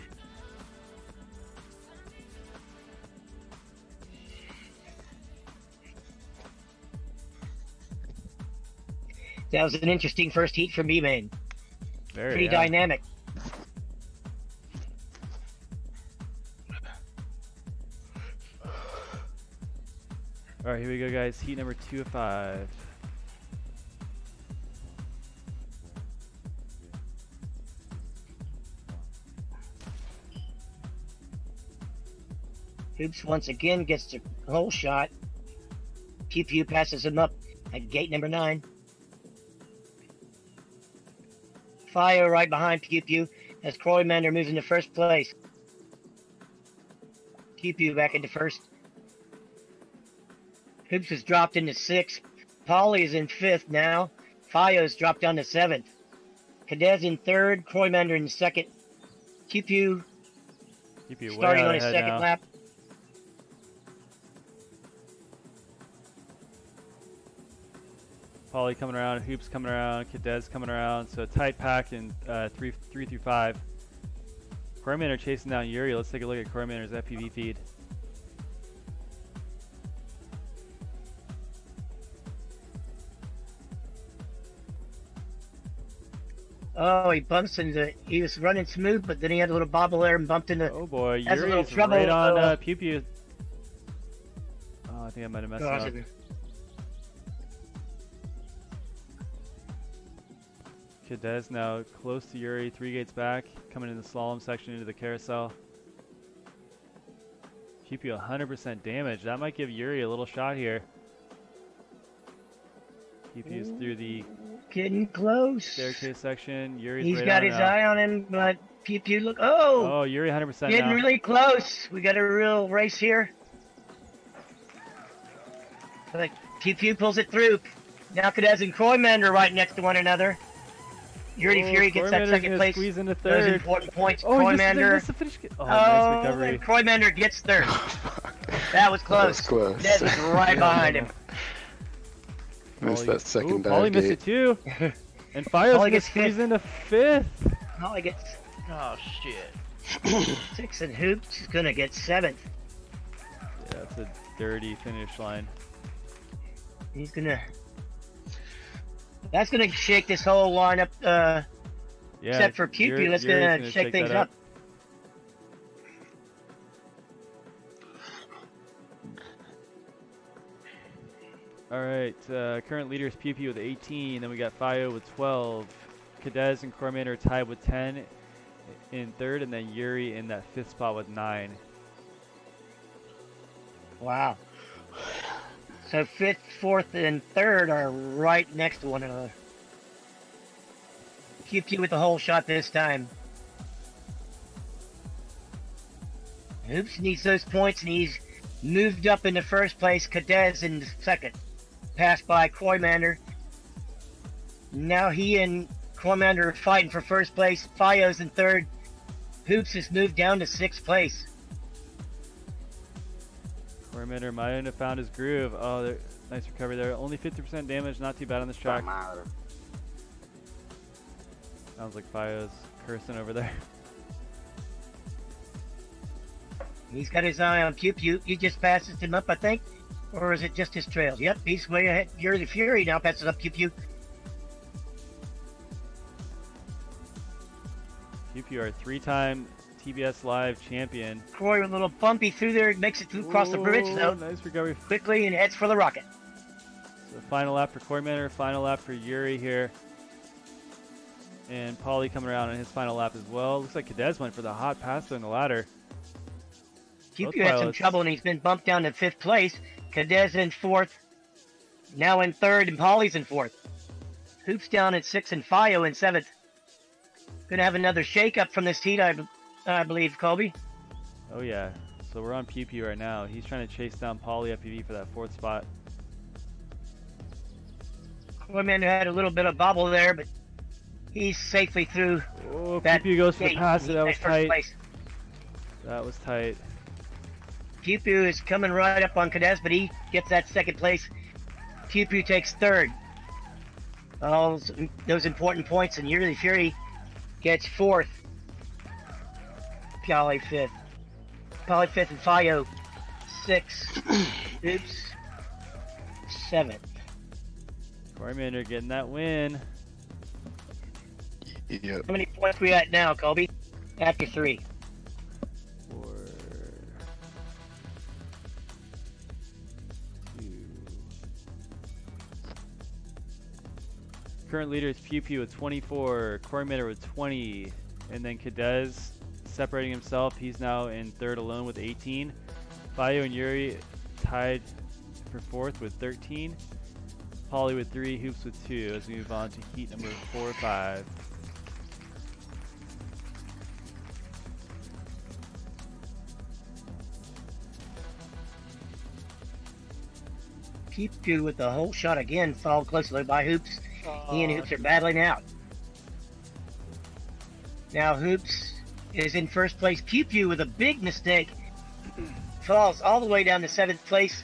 That was an interesting first heat from B-Main. Very Pretty dynamic. All right, here we go, guys. Heat number 2 of 5. Hoops once again gets the hole shot. Pew Pew passes him up at gate number 9. Fio right behind Pew Pew as Croymander moves into first place. Pew Pew back into first. Hoops has dropped into 6th. Polly is in 5th now. Fio's dropped down to 7th. Cadez in 3rd. Croymander in 2nd. Pew Pew QPU way starting out on his ahead second now. lap. Polly coming around, Hoops coming around, Cadez coming around. So a tight pack in 3 through 5. Cormander chasing down Yuri. Let's take a look at Cormander's FPV feed. Oh, he bumps into. He was running smooth, but then he had a little bobble there and bumped into. Oh boy, Has a little Yuri's trouble, right on Pew Pew. Oh, I think I might have messed it up. Cadez now close to Yuri, 3 gates back, coming in the slalom section into the carousel. Pew Pew 100% damage. That might give Yuri a little shot here. Pew Pew's through the Getting close. staircase section. Yuri's He's right got on it his now. eye on him, but Pew Pew look. Oh, Oh, Yuri 100% getting now. really close. We got a real race here. Like Pew Pew pulls it through. Now Cadez and Croymander right next to one another. Yuri the Fury gets that Kroymander's second gonna place. squeeze into Those third. important points. Oh, he Kroymander. missed the finish. Oh, nice recovery. And Kroymander gets third. That was close. That was close. That was right behind him. Missed that second dive Paulie missed gate. it too. And Fio's Paulie gonna gets squeeze fifth. into fifth. Holly gets Oh shit. 6th, and Hoops is gonna get 7th. Yeah, that's a dirty finish line. He's gonna. That's gonna shake this whole lineup. Yeah, Except for Pew Pew, that's Yuri's gonna shake things that up. All right, current leader is Pew Pew with 18. Then we got Fio with 12. Cadez and Kroymander are tied with 10 in third, and then Yuri in that fifth spot with 9. Wow. So 5th, 4th, and 3rd are right next to one another. Pew Pew with the whole shot this time. Hoops needs those points, and he's moved up into first place. Cadez in second. Passed by Kroymander. Now he and Kroymander are fighting for first place. Fio's in third. Hoops has moved down to 6th place. Kroymander might have found his groove. Oh, nice recovery there. Only 50% damage, not too bad on this track. Sounds like Fio's cursing over there. He's got his eye on Pew Pew. He just passes him up, I think. Or is it just his trails? Yep, he's way ahead. Yuri the Fury now passes up Pew Pew. Pew Pew, our 3-time TBS Live champion. Kroy a little bumpy through there, makes it through across the bridge though. Nice recovery. Quickly and heads for the rocket. So final lap for Kroymander, final lap for Yuri here. And Paulie coming around on his final lap as well. Looks like Cadez went for the hot pass in the ladder. Pew Both Pew had some pilots. trouble and he's been bumped down to 5th place. Cadez in 4th. Now in 3rd and Paulie's in 4th. Hoops down at 6th and Fio in 7th. Gonna have another shake-up from this heat, I believe, Colby. Oh yeah. So we're on Pew Pew right now. He's trying to chase down Paulie FPV for that 4th spot. Kroymander had a little bit of bobble there, but he's safely through Oh, Pew that Pew goes for the gate. pass. He's That in was first tight. place. That was tight. Pew Pew is coming right up on Cadez, but he gets that 2nd place. Pew Pew takes 3rd. All those important points, and Yuri the Fury gets 4th. Paulie 5th. Paulie 5th and Fio 6th. Oops. 7th. Kroymander getting that win. Yep. How many points we at now, Colby? After 3. 4, 2. Current leader is Pew Pew with 24, Kroymander with 20, and then Cadez separating himself. He's now in 3rd alone with 18. Fio and Yuri tied for 4th with 13. Paulie with 3, Hoops with 2 as we move on to heat number 4 or 5. Pew Pew with the whole shot again, followed closely by Hoops. He and Hoops are battling out. Now Hoops is in first place. Pew Pew with a big mistake falls all the way down to 7th place.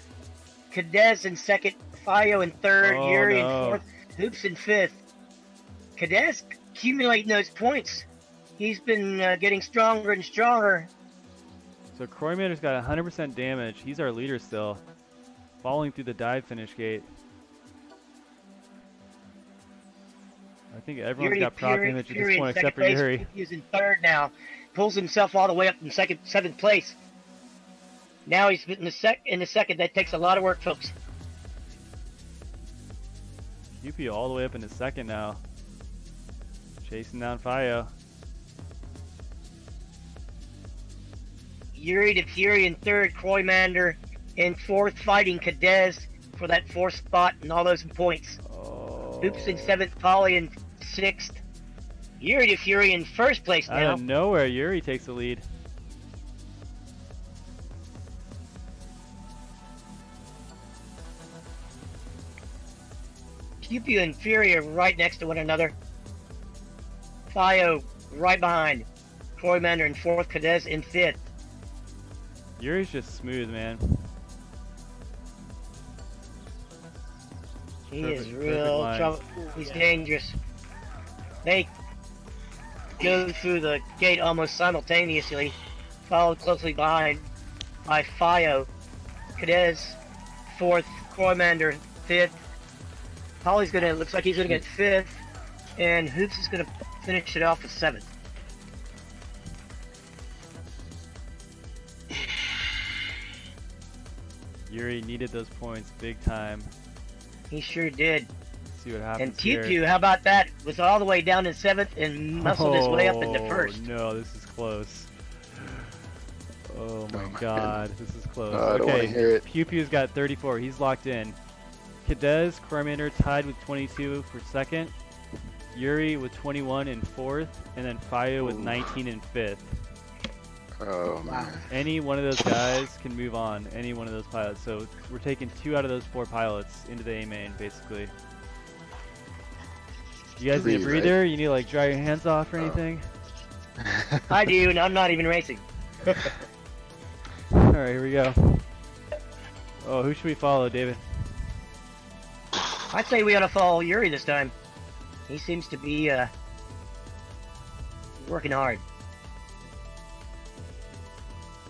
Cadez in 2nd, Fio in 3rd, Oh, Yuri in no. 4th, Hoops in 5th. Cadez accumulating those points. He's been getting stronger and stronger. So Kroymander's got 100% damage. He's our leader still. Falling through the dive finish gate. I think everyone's got prop damage at this point except for Yuri. He's in 3rd now. Pulls himself all the way up in 7th place. Now he's in the 2nd. That takes a lot of work, folks. Pew all the way up into 2nd now. Chasing down Fio. Yuri the Fury in 3rd, Kroymander in 4th, fighting Cadez for that 4th spot and all those points. Oh. Hoops in 7th, Paulie in 6th. Yuri the Fury in 1st place Out now. of nowhere, Yuri takes the lead. Pew Pew and Fury are right next to one another. Fio right behind. Croymander in 4th, Cadez in 5th. Yuri's just smooth, man. He Perfect- is perfect real lines. trouble. He's dangerous. They go through the gate almost simultaneously, followed closely behind by Fio. Cadez 4th, Croymander 5th. Polly's gonna, looks like he's gonna get 5th, and Hoops is gonna finish it off with 7th. Yuri needed those points big time. He sure did. Let's see what happens And Pew here. Pew, how about that? Was all the way down in 7th and muscled his way up into 1st. No, this is close. Oh my my god, this is close. I don't wanna hear it. Pew Pew's got 34. He's locked in. Cadez, Croymander tied with 22 for 2nd. Yuri with 21 in 4th, and then Fio with Ooh. 19 in 5th. Oh man. Any one of those guys can move on, any one of those pilots. So we're taking 2 out of those 4 pilots into the A main, basically. You guys need a 3, right? breather? You need to like dry your hands off or anything? I do, and I'm not even racing. Alright, here we go. Oh, who should we follow, David? I'd say we ought to follow Yuri this time. He seems to be working hard.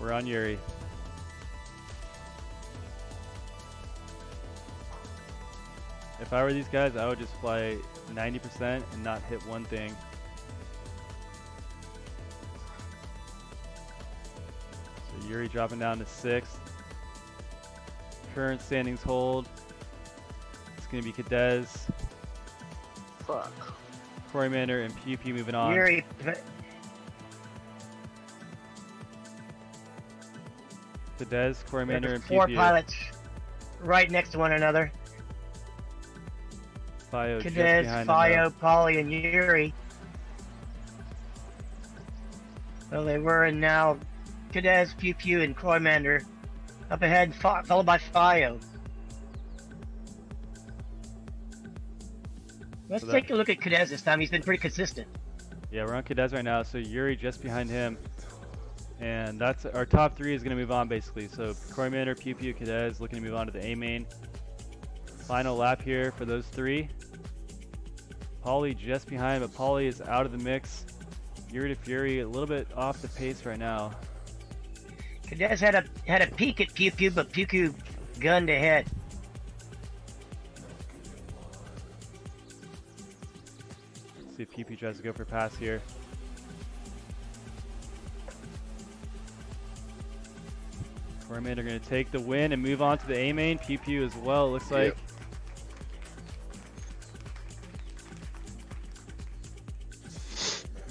We're on Yuri. If I were these guys, I would just fly 90% and not hit one thing. So Yuri dropping down to 6th. Current standings hold. It's going to be Cadez, Fuck. Croymander, and Pew Pew moving on. Yuri, Cadez, Croymander, there's and Pew 4 Pew. pilots right next to one another. Fio just Cadez, behind them, though. Fio, Polly, and Yuri. Well, they were, and now Cadez, Pew Pew, and Croymander up ahead, followed by Fio. Let's So that- take a look at Cadez this time. He's been pretty consistent. Yeah, we're on Cadez right now, so Yuri just behind him. And that's our top 3 is going to move on basically. So Croymander, Pew Pew, Cadez looking to move on to the A main. Final lap here for those 3. Pauly just behind, but Pauly is out of the mix. Yuri to Fury a little bit off the pace right now. Cadez had a peek at Pew Pew, but Pew Pew gunned ahead. Let's see if Pew Pew tries to go for a pass here. Croymander going to take the win and move on to the A main. Pew Pew as well, it looks like. Yep.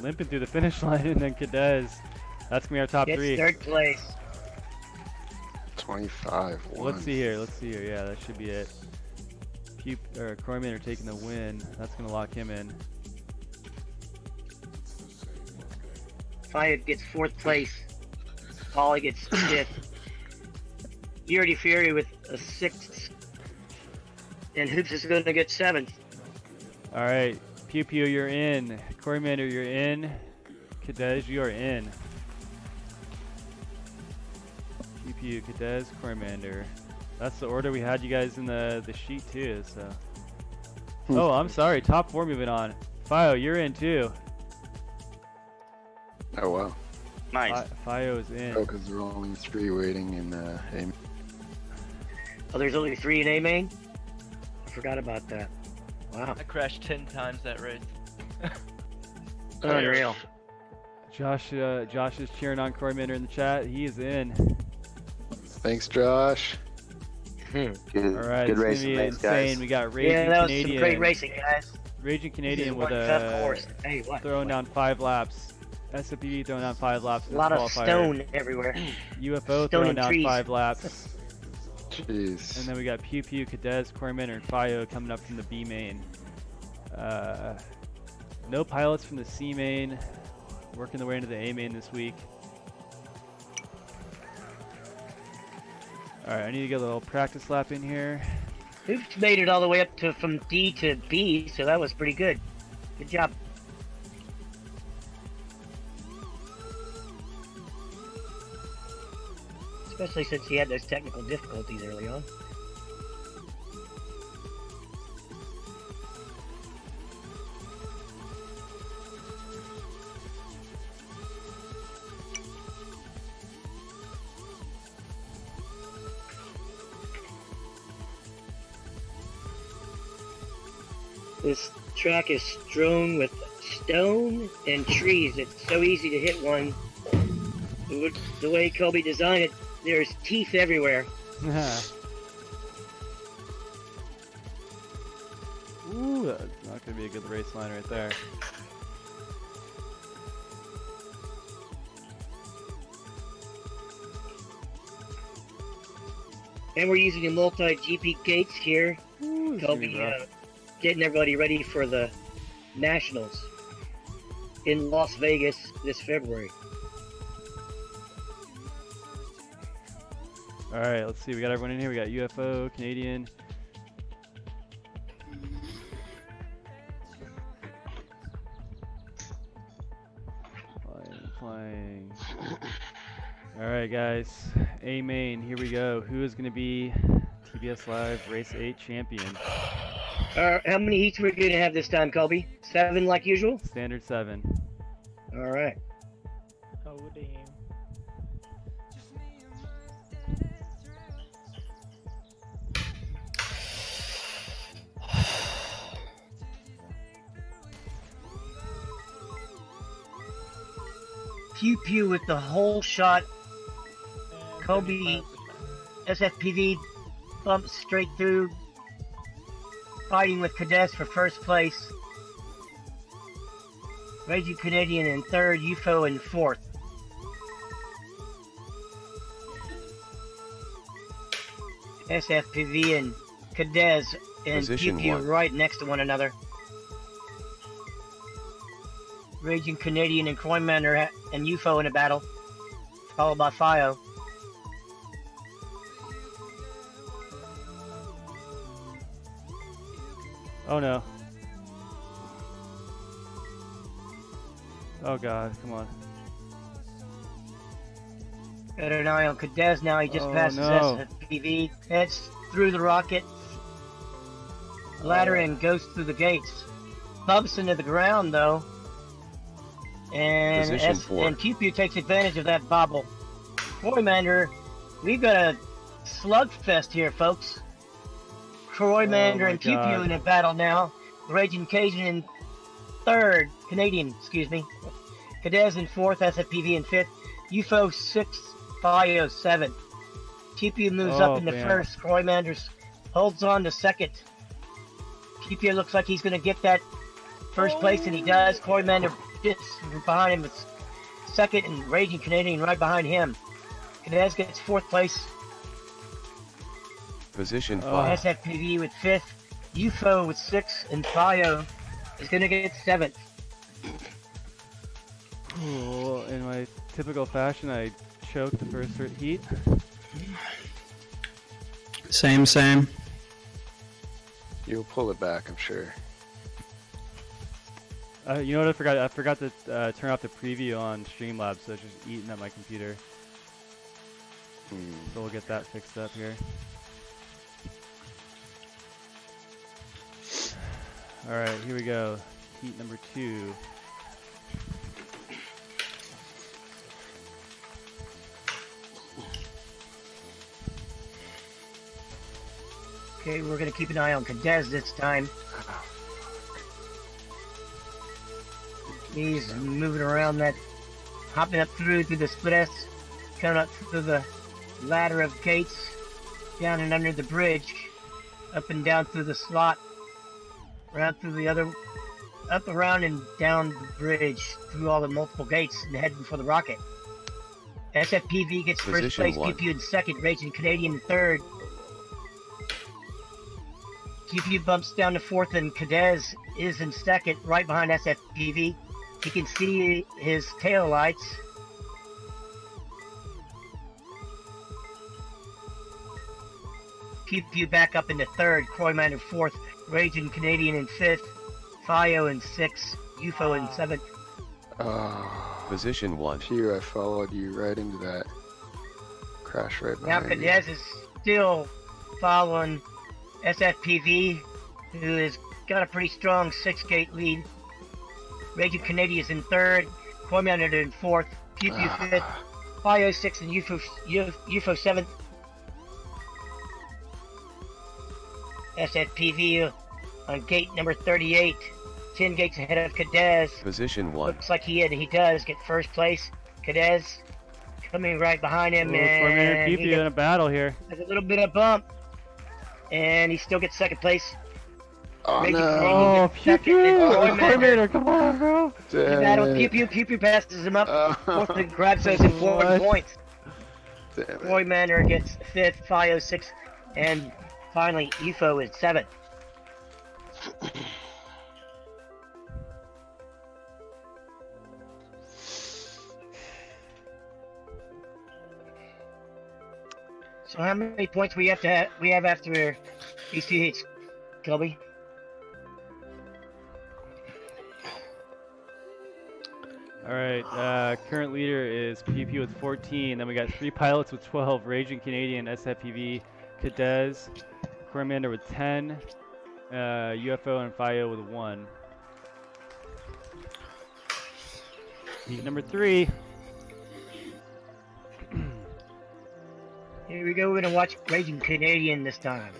Limping through the finish line, and then Cadez. That's going to be our top Gets 3. 3rd place. 25. Let's see here. Yeah, that should be it. Croymander taking the win. That's going to lock him in. Fio gets 4th place. Polly gets 5th. Yuri Fury with a 6th. And Hoops is going to get 7th. All right, Pew Pew, you're in. Croymander, you're in. Cadez, you are in. Pew Pew, Cadez, Croymander. That's the order we had you guys in the sheet too. So. Oh, I'm sorry. Top 4 moving on. Fio, you're in too. Oh wow. Nice. Fio is in. Oh, because there are only 3 waiting in aim. Oh, there's only 3 in A main? I forgot about that. Wow. I crashed 10 times that race. Unreal. Josh is cheering on Croymander in the chat. He is in. Thanks, Josh. Good, All right, good it's racing, gonna be thanks, insane. guys. We got Raging Yeah, that was Canadian. some great racing, guys. Raging Canadian This with is one tough a course. Hey, what? throwing down 5 laps. SFPD throwing down 5 laps. A in lot the of qualifier. stone everywhere. UFO Stone throwing and down trees. 5 laps. Jeez. And then we got Pew Pew, Cadez, Croymander, and Fio coming up from the B main. No pilots from the C main. Working their way into the A main this week. Alright, I need to get a little practice lap in here. Hoops made it all the way up to from D to B, so that was pretty good. Good job. especially since he had those technical difficulties early on. This track is strewn with stone and trees. It's so easy to hit one. The way Kobe designed it, there's teeth everywhere. Ooh, that's not going to be a good race line right there. And we're using the multi-GP gates here. Ooh, it's gonna be Kobe rough. getting everybody ready for the Nationals in Las Vegas this February. All right, let's see. We got everyone in here. We got UFO, Canadian. Flying. All right, guys. A main. Here we go. Who is going to be TBS Live Race 8 champion? How many heats are we going to have this time, Kobe? 7 like usual? Standard 7. All right. Oh damn. Pew Pew with the whole shot. Kobe SFPV bumps straight through, fighting with Cadez for first place. Raging Canadian in third, UFO in fourth. SFPV and Cadez and Pew Position Pew 1. right next to one another. Raging Canadian and Coinmander and UFO in a battle, followed by Fio. Oh no. Oh god, come on. Got an eye on Cadez now, he just Oh, passes no. SFPV, heads through the rocket ladder and goes through the gates. Bumps into the ground though. And Position 4. and Pew Pew takes advantage of that bobble. Coinmander, we've got a slugfest here, folks. Coinmander my and Pew Pew God. in a battle now. Raging Cajun in third, Canadian, excuse me. Cadez in fourth, SFPV in fifth. UFO sixth, Fio seventh. Pew Pew moves Oh, up into man. first. Coinmander holds on to second. Pew Pew looks like he's going to get that first place, and he does. Coinmander just behind him is second, and Raging Canadian right behind him. Cadez gets fourth place. Position Oh. 5. SFPV with fifth. UFO with sixth, and Fio is going to get seventh. Well, in my typical fashion, I choked the first heat. Same. You'll pull it back, I'm sure. You know what I forgot? I forgot to turn off the preview on Streamlabs, so it's just eating at my computer. So we'll get that fixed up here. Alright, here we go. Heat number 2. Okay, we're going to keep an eye on Cadez this time. He's moving around that, hopping up through the split S, coming up through the ladder of gates, down and under the bridge, up and down through the slot, around through the other, up around and down the bridge, through all the multiple gates, and heading for the rocket. SFPV gets first Position place, 1. QQ in second, Raging Canadian in third. QQ bumps down to fourth, and Cadez is in second, right behind SFPV. You can see his tail lights. QQ back up into third, Coinmander fourth, Raging Canadian in fifth, Fio in sixth, UFO in seventh. Oh, Position 1. Pew, I followed you right into that Crash right Now behind you. Cadez is still following SFPV, who has got a pretty strong 6-gate lead. Raging Canadian is in third, Cormander in fourth, Pew Pew fifth, Fio 6th, and UFO 7th. SFPV on gate number 38, 10 gates ahead of Cadez. Position 1. Looks like he does get first place. Cadez coming right behind him, Cormander and Pew he Pew in a battle here. has a little bit of bump, and he still gets second place. Oh Raging no! Canadian Oh, gets Pew second, Pew! and Cormander Cormander, come on, bro! battle. Damn Pew it! Pew, Pew Pew passes him up. Oh, Fourth and grabs those important What? points. damn it. Cormander gets fifth, Fio 6th, and finally UFO is 7th. So how many points we have after these two hits, Colby? Alright, current leader is Pew Pew with 14. Then we got 3 pilots with 12. Raging Canadian, SFPV, Cadez, Cormander with 10, UFO and Fio with 1. Heat number 3. Here we go. We're gonna watch Raging Canadian this time.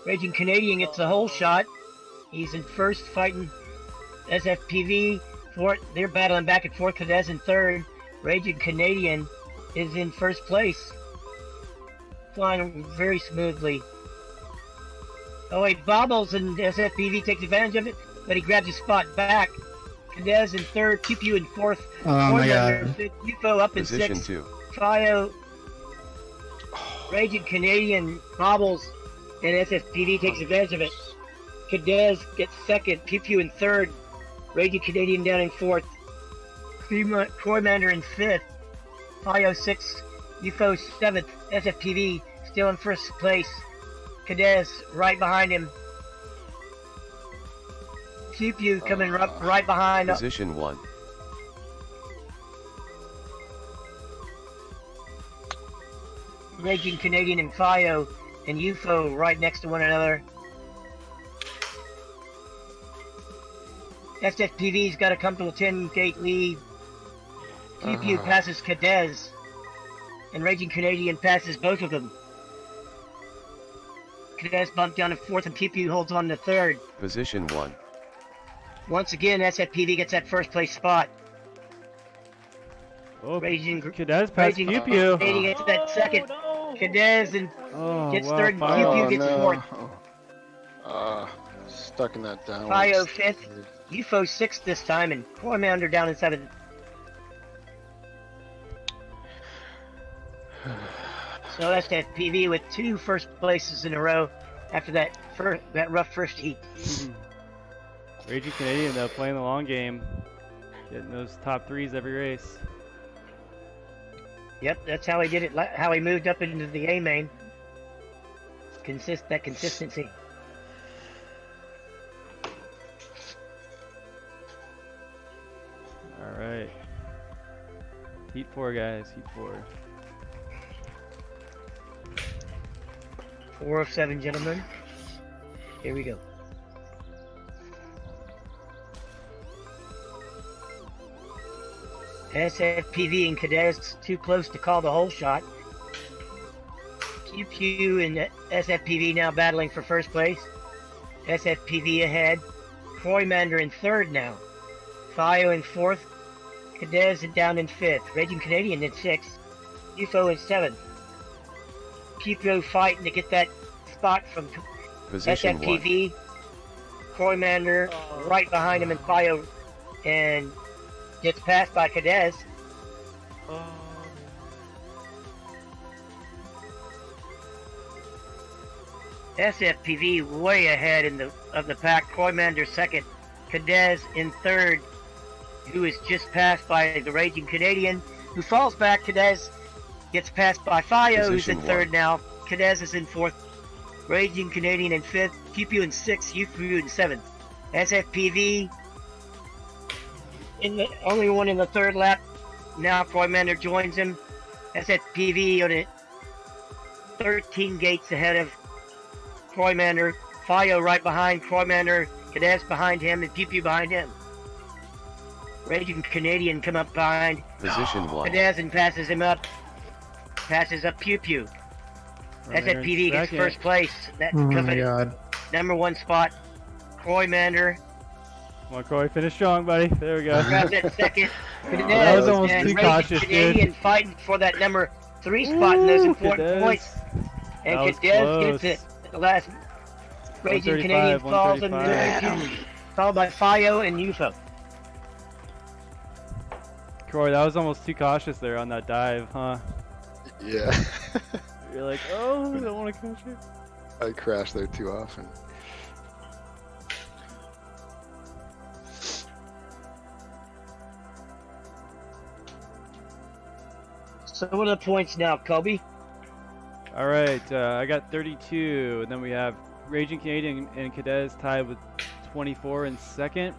Raging Canadian gets the whole shot. He's in first, fighting SFPV. Fourth, they're battling back and forth. Cadez in third. Raging Canadian is in first place, flying very smoothly. Oh wait, Bobbles and SFPV takes advantage of it, but he grabs his spot back. Cadez in third, Pew Pew in fourth. Oh my god. UFO up in Position sixth. 2. Fio, Raging Canadian, Bobbles, and SFPV takes advantage of it. Cadez gets second, Pew Pew in third, Raging Canadian down in fourth, Cormander in fifth, Fio 6th, UFO 7th, SFPV still in first place, Cadez right behind him, Pew Pew coming right behind. Position 1. Raging Canadian and Fio and UFO right next to one another. SFPV's got a comfortable 10-gate lead. Pew Pew passes Cadez, and Raging Canadian passes both of them. Cadez bumped down to fourth, and Pew Pew holds on to third. Position 1. Once again, SFPV gets that first place spot. Oh, Raging Cadez past Raging Pew Pew. Canadian gets that second. No. Cadez and Oh, gets wow, third, and Fio. Pew Pew gets fourth. Stuck in that down. Fio 5th, UFO 6th this time, and Cormander down in 7th. So that's that PV with 2 first places in a row after that rough first heat. Raging Canadian though, playing the long game, getting those top 3s every race. Yep, that's how he did it. How he moved up into the A main. That consistency. All right, Heat 4, guys. Heat 4. 4 of 7, gentlemen. Here we go. SFPV and Cadez too close to call the whole shot. Pew Pew and SFPV now battling for first place. SFPV ahead. Cormander in third now. Fio in fourth. Cadez down in fifth. Raging Canadian in sixth. UFO in seventh. Pew Pew fighting to get that spot from Position 1. SFPV. Cormander right behind him in Fio and gets passed by Cadez. SFPV way ahead of the pack. Cormander second. Cadez in third, who is just passed by the Raging Canadian, who falls back. Cadez gets passed by Fio, who's in Position third 1. now. Cadez is in fourth. Raging Canadian in fifth. Pew Pew in sixth. UFO in seventh. SFPV only one in the third lap. Now Kroymander joins him. SFPV on it. 13 gates ahead of Kroymander. Fio right behind Kroymander. Cadez behind him and Pew Pew behind him. Raging Canadian come up behind Position 1. Cadez and passes him up. Passes up Pew Pew. SFPV gets second. first place. That Oh my coveted god. number 1 spot. Kroymander Come on, Corey, finish strong, buddy. There we go. grabs that second. That was almost and too Raging cautious, dude. Canadian fighting for that number 3 spot in those Ooh, important Cadez. points. And That was Cadez close. gets it at the last. Raging 135, Canadian falls in 135. followed by Fio and UFO. Corey, that was almost too cautious there on that dive, huh? Yeah. You're like, oh, I don't want to catch it. I crash there too often. So what are the points now, Kobe? All right, I got 32, and then we have Raging Canadian and Cadez tied with 24 in second.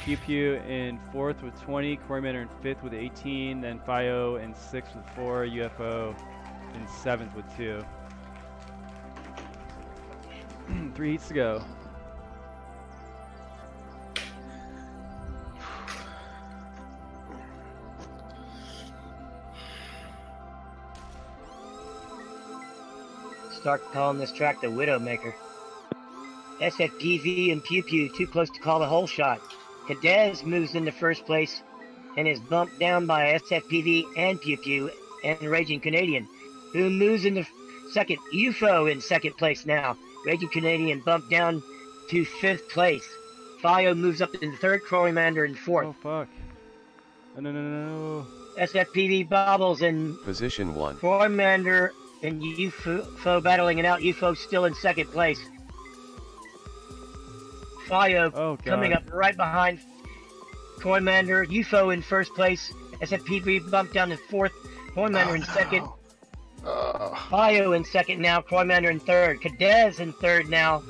Pew Pew in fourth with 20, Kroymander in fifth with 18, then Fio in sixth with 4, UFO in seventh with 2. 3 heats to go. Start calling this track the Widowmaker. SFPV and Pew Pew too close to call the whole shot. Cadez moves into first place and is bumped down by SFPV and Pew Pew and Raging Canadian, who moves into second. UFO in second place now. Raging Canadian bumped down to 5th place. Fio moves up in third. Kroymander in fourth. Oh, fuck. No. SFPV bobbles and Position 1. Kroymander and UFO battling it out. UFO still in second place. Fio Oh, God. coming up right behind Kroymander. UFO in first place. SFPV bumped down to fourth. Kroymander in second. Fio in second now. Kroymander in third. Cadez in third now.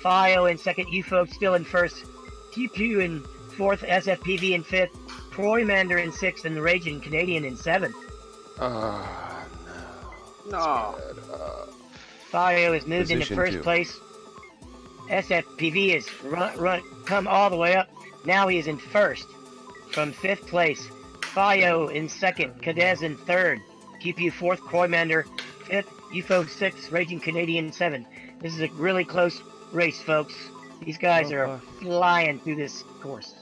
Fio in second. UFO still in first. Pew Pew in fourth. SFPV in fifth. Kroymander in sixth. And the Raging Canadian in seventh. No. Fio is moved into Position first 2. place. SFPV is come all the way up. Now he is in first from 5th place. Fio in second. Cadez in third. QPU fourth. Kroymander 5th. UFO 6th. Raging Canadian 7th. This is a really close race, folks. These guys Oh, are fuck. flying through this course.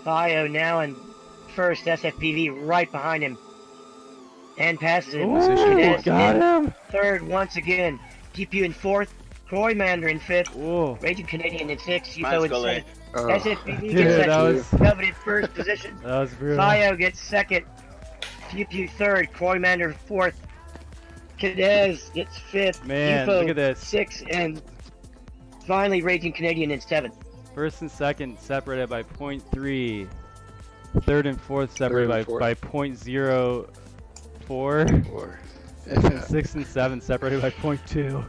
Fio now in first. SFPV right behind him. And passes him. Position Cadez got in him! third once again. GPU in fourth, Kroymander in fifth, Whoa. Raging Canadian in sixth, UFO in seventh. Oh, SFPV Dude, gets that that was coveted first position. that was brutal. Fio gets second, GPU third, Kroymander fourth, Cadez gets fifth, Man, UFO look at this. sixth, and finally Raging Canadian in seventh. First and second separated by 0.3. Third and fourth separated Third and fourth. by 0.04. Four. And sixth and seventh separated by 0.2.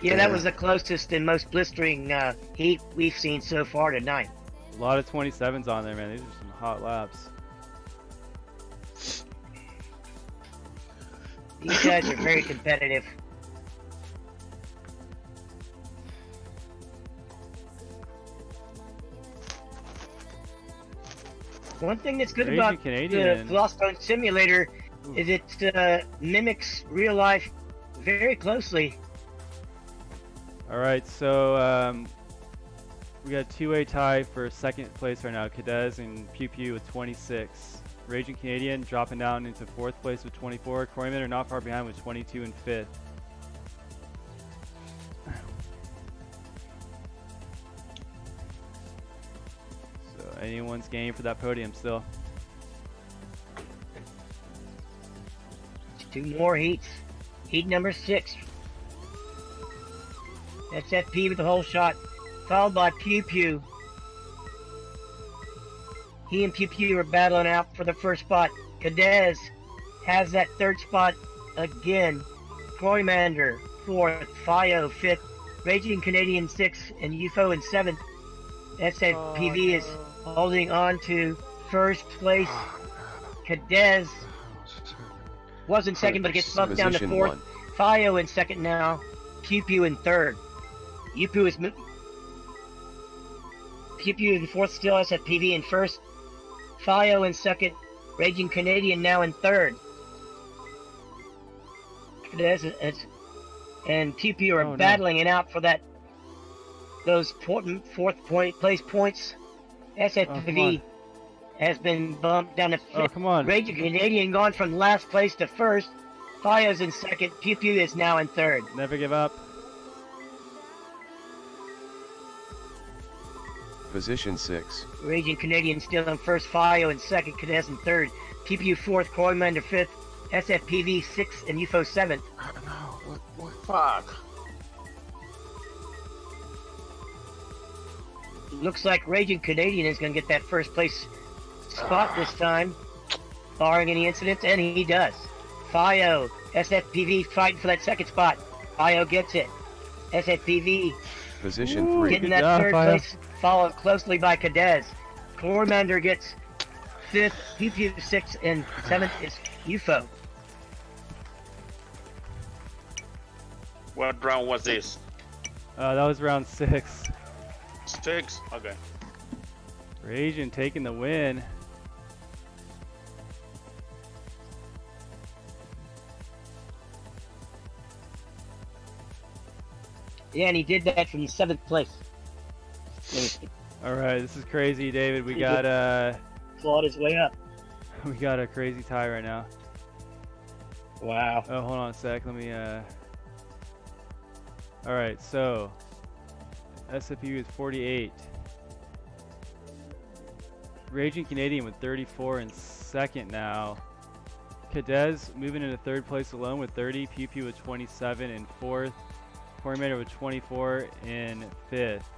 Yeah, that was the closest and most blistering heat we've seen so far tonight. A lot of 27s on there, man. These are some hot laps. These guys are very competitive. One thing that's good Raging about the Canadian. Flostone Simulator is it mimics real life very closely. Alright, so we got a two-way tie for second place right now. Cadez and Pew Pew with 26. Raging Canadian dropping down into fourth place with 24. Kroymander not far behind with 22 and fifth. So anyone's game for that podium still. 2 more heats. Heat number 6. SFP with the whole shot, followed by Pew Pew. He and Pew Pew are battling out for the first spot. Cadez has that third spot again. Kroymander 4th, Fio 5th, Raging Canadian 6th, and UFO in 7th. SFPV is holding on to first place. Cadez was in second, but gets bumped down to Position fourth. 1. Fio in second now. Pew Pew in third. Pew is Pew Pew in fourth still. SFPV in first. Fio in second. Raging Canadian now in third. Cadez and Pew Pew are battling it out for those fourth place points. SFPV has been bumped down to fifth. Oh, come on. Raging Canadian gone from last place to first. Fio's in second. Pew Pew is now in third. Never give up. Position 6. Raging Canadian still in first. Fio in second. Cadez in third. Pew Pew fourth. Coimander fifth. SFPV sixth and UFO seventh. No, what? Fuck. Looks like Raging Canadian is going to get that first place spot this time, barring any incidents, and he does. Fio, SFPV fighting for that second spot. Fio gets it. SFPV Position 3. getting Good that job, third Fio. place, followed closely by Cadez. Cormander gets fifth, Pew Pew sixth, and seventh is UFO. What round was this? That was round 6. 6? Okay. Raging taking the win. Yeah, and he did that from seventh place. All right, this is crazy, David. We got Clawed his way up. we got a crazy tie right now. Wow. Oh, hold on a sec. Let me All right, so SFU is 48. Raging Canadian with 34 in second now. Cadez moving into third place alone with 30. Pew Pew with 27 in fourth. Cormander with 24 in fifth.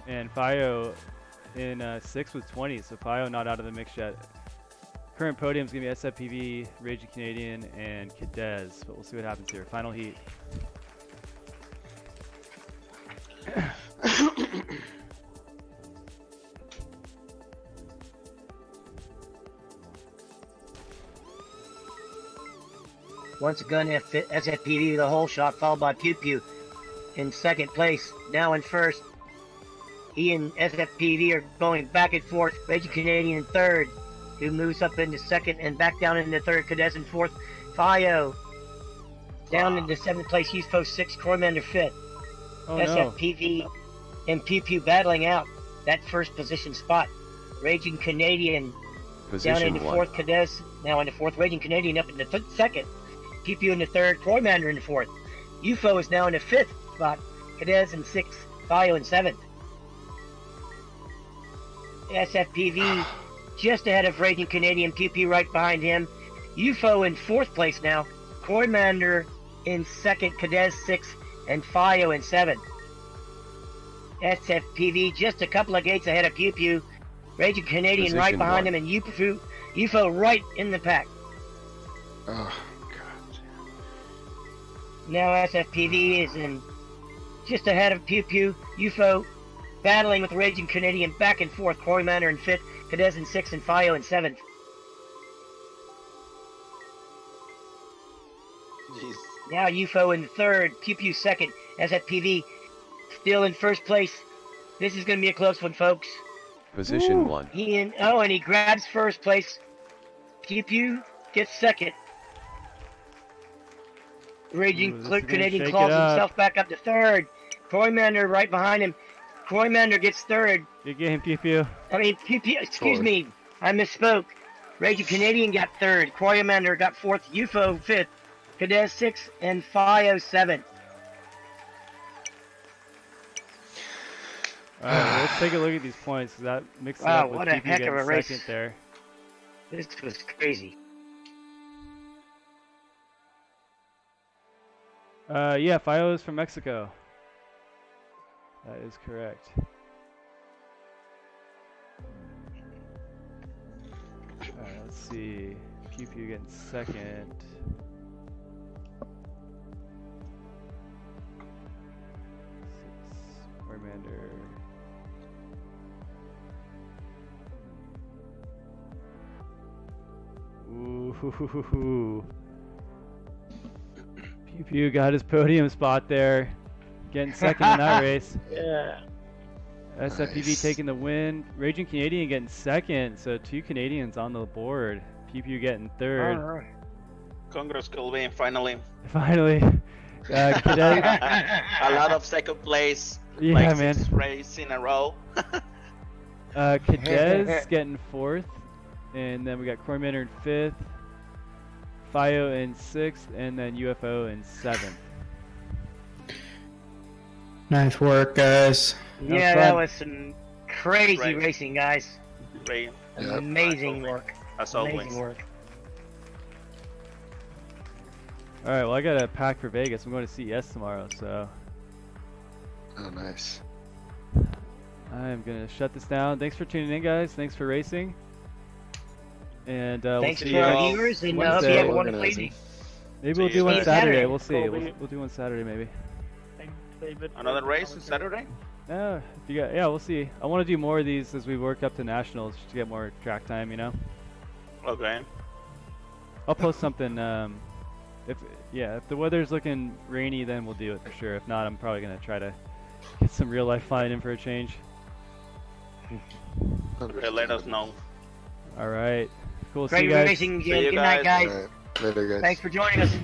And Fio in sixth with 20. So Fio not out of the mix yet. Current podium is going to be SFPV, Raging Canadian, and Cadez. But we'll see what happens here. Final heat. Once again, SFPV the whole shot, followed by Pew Pew in second place. Now in first. He and SFPV are going back and forth. Raging Canadian in third, who moves up into second and back down into third. Cadez in fourth. Fio down into seventh place. UFO sixth. Cormander fifth. Oh no. SFPV and Pew Pew battling out that first position spot. Raging Canadian down Position into 1. fourth. Cadez now into fourth. Raging Canadian up into second. Pew Pew in the third. Cormander in the fourth. UFO is now in the fifth spot. Cadez in sixth. Fio in seventh. SFPV just ahead of Raging Canadian. Pew Pew right behind him. UFO in fourth place now. Cormander in second. Cadez sixth. And Fio in seventh. SFPV just a couple of gates ahead of Pew Pew. Raging Canadian right Position behind 1. him, and UFO right in the pack. Oh, God. Now SFPV is in just ahead of Pew Pew. UFO battling with Raging Canadian back and forth. Cormander in fifth, Cadez in sixth, and Fio in seventh. Jeez. Now UFO in third, Pew Pew second, SFPV still in first place. This is going to be a close one, folks. Position 1. And he grabs first place. Pew Pew gets second. Raging Ooh, this is gonna Canadian shake claws it up. himself back up to third. Cormander right behind him. Cormander gets third. Good game, Pew Pew. Pew Pew, excuse Fourth. me, I misspoke. Raging Canadian got third. Cormander got fourth. UFO fifth. Cadez sixth, and Fio seventh. All right, let's take a look at these points. 'Cause that mixed it Wow, up with what a Pew Pew heck of getting a race. second there. This was crazy. Yeah, Fio is from Mexico. That is correct. Alright, let's see. Pew Pew getting second. Cormander. Ooh. Pew Pew got his podium spot there, getting second in that race. Yeah. SFPV Nice. taking the win. Raging Canadian getting second, so 2 Canadians on the board. Pew Pew getting third. Alright. Congrats, Colby, finally. Finally, Cadet. A lot of second place. Yeah, like man. 6 races in a row. Cadez getting fourth, and then we got Cormander in fifth, Fio in sixth, and then UFO in seventh. Nice work, guys. Yeah, fun. that was some crazy Right. racing, guys. Great. Yep. Amazing work. As always. Amazing work. All right, well I got a pack for Vegas. I'm going to CES tomorrow, so Oh, nice. I'm gonna shut this down. Thanks for tuning in, guys. Thanks for racing, and we'll Thanks see to you our all viewers, and hope Wednesday. you have a wonderful Organizing. evening. Maybe we'll See do you one guys. Saturday. We'll see. Colby. We'll do one Saturday maybe. Thanks, David. Another race on Saturday? Yeah, if you got, yeah, we'll see. I want to do more of these as we work up to nationals just to get more track time. You know. Okay. I'll post something. If the weather's looking rainy, then we'll do it for sure. If not, I'm probably gonna try to get some real life flying in for a change. Okay, let us know. All right, cool. See Great you guys. racing. See Good you night, guys. guys. Alright, later, guys. Thanks for joining us.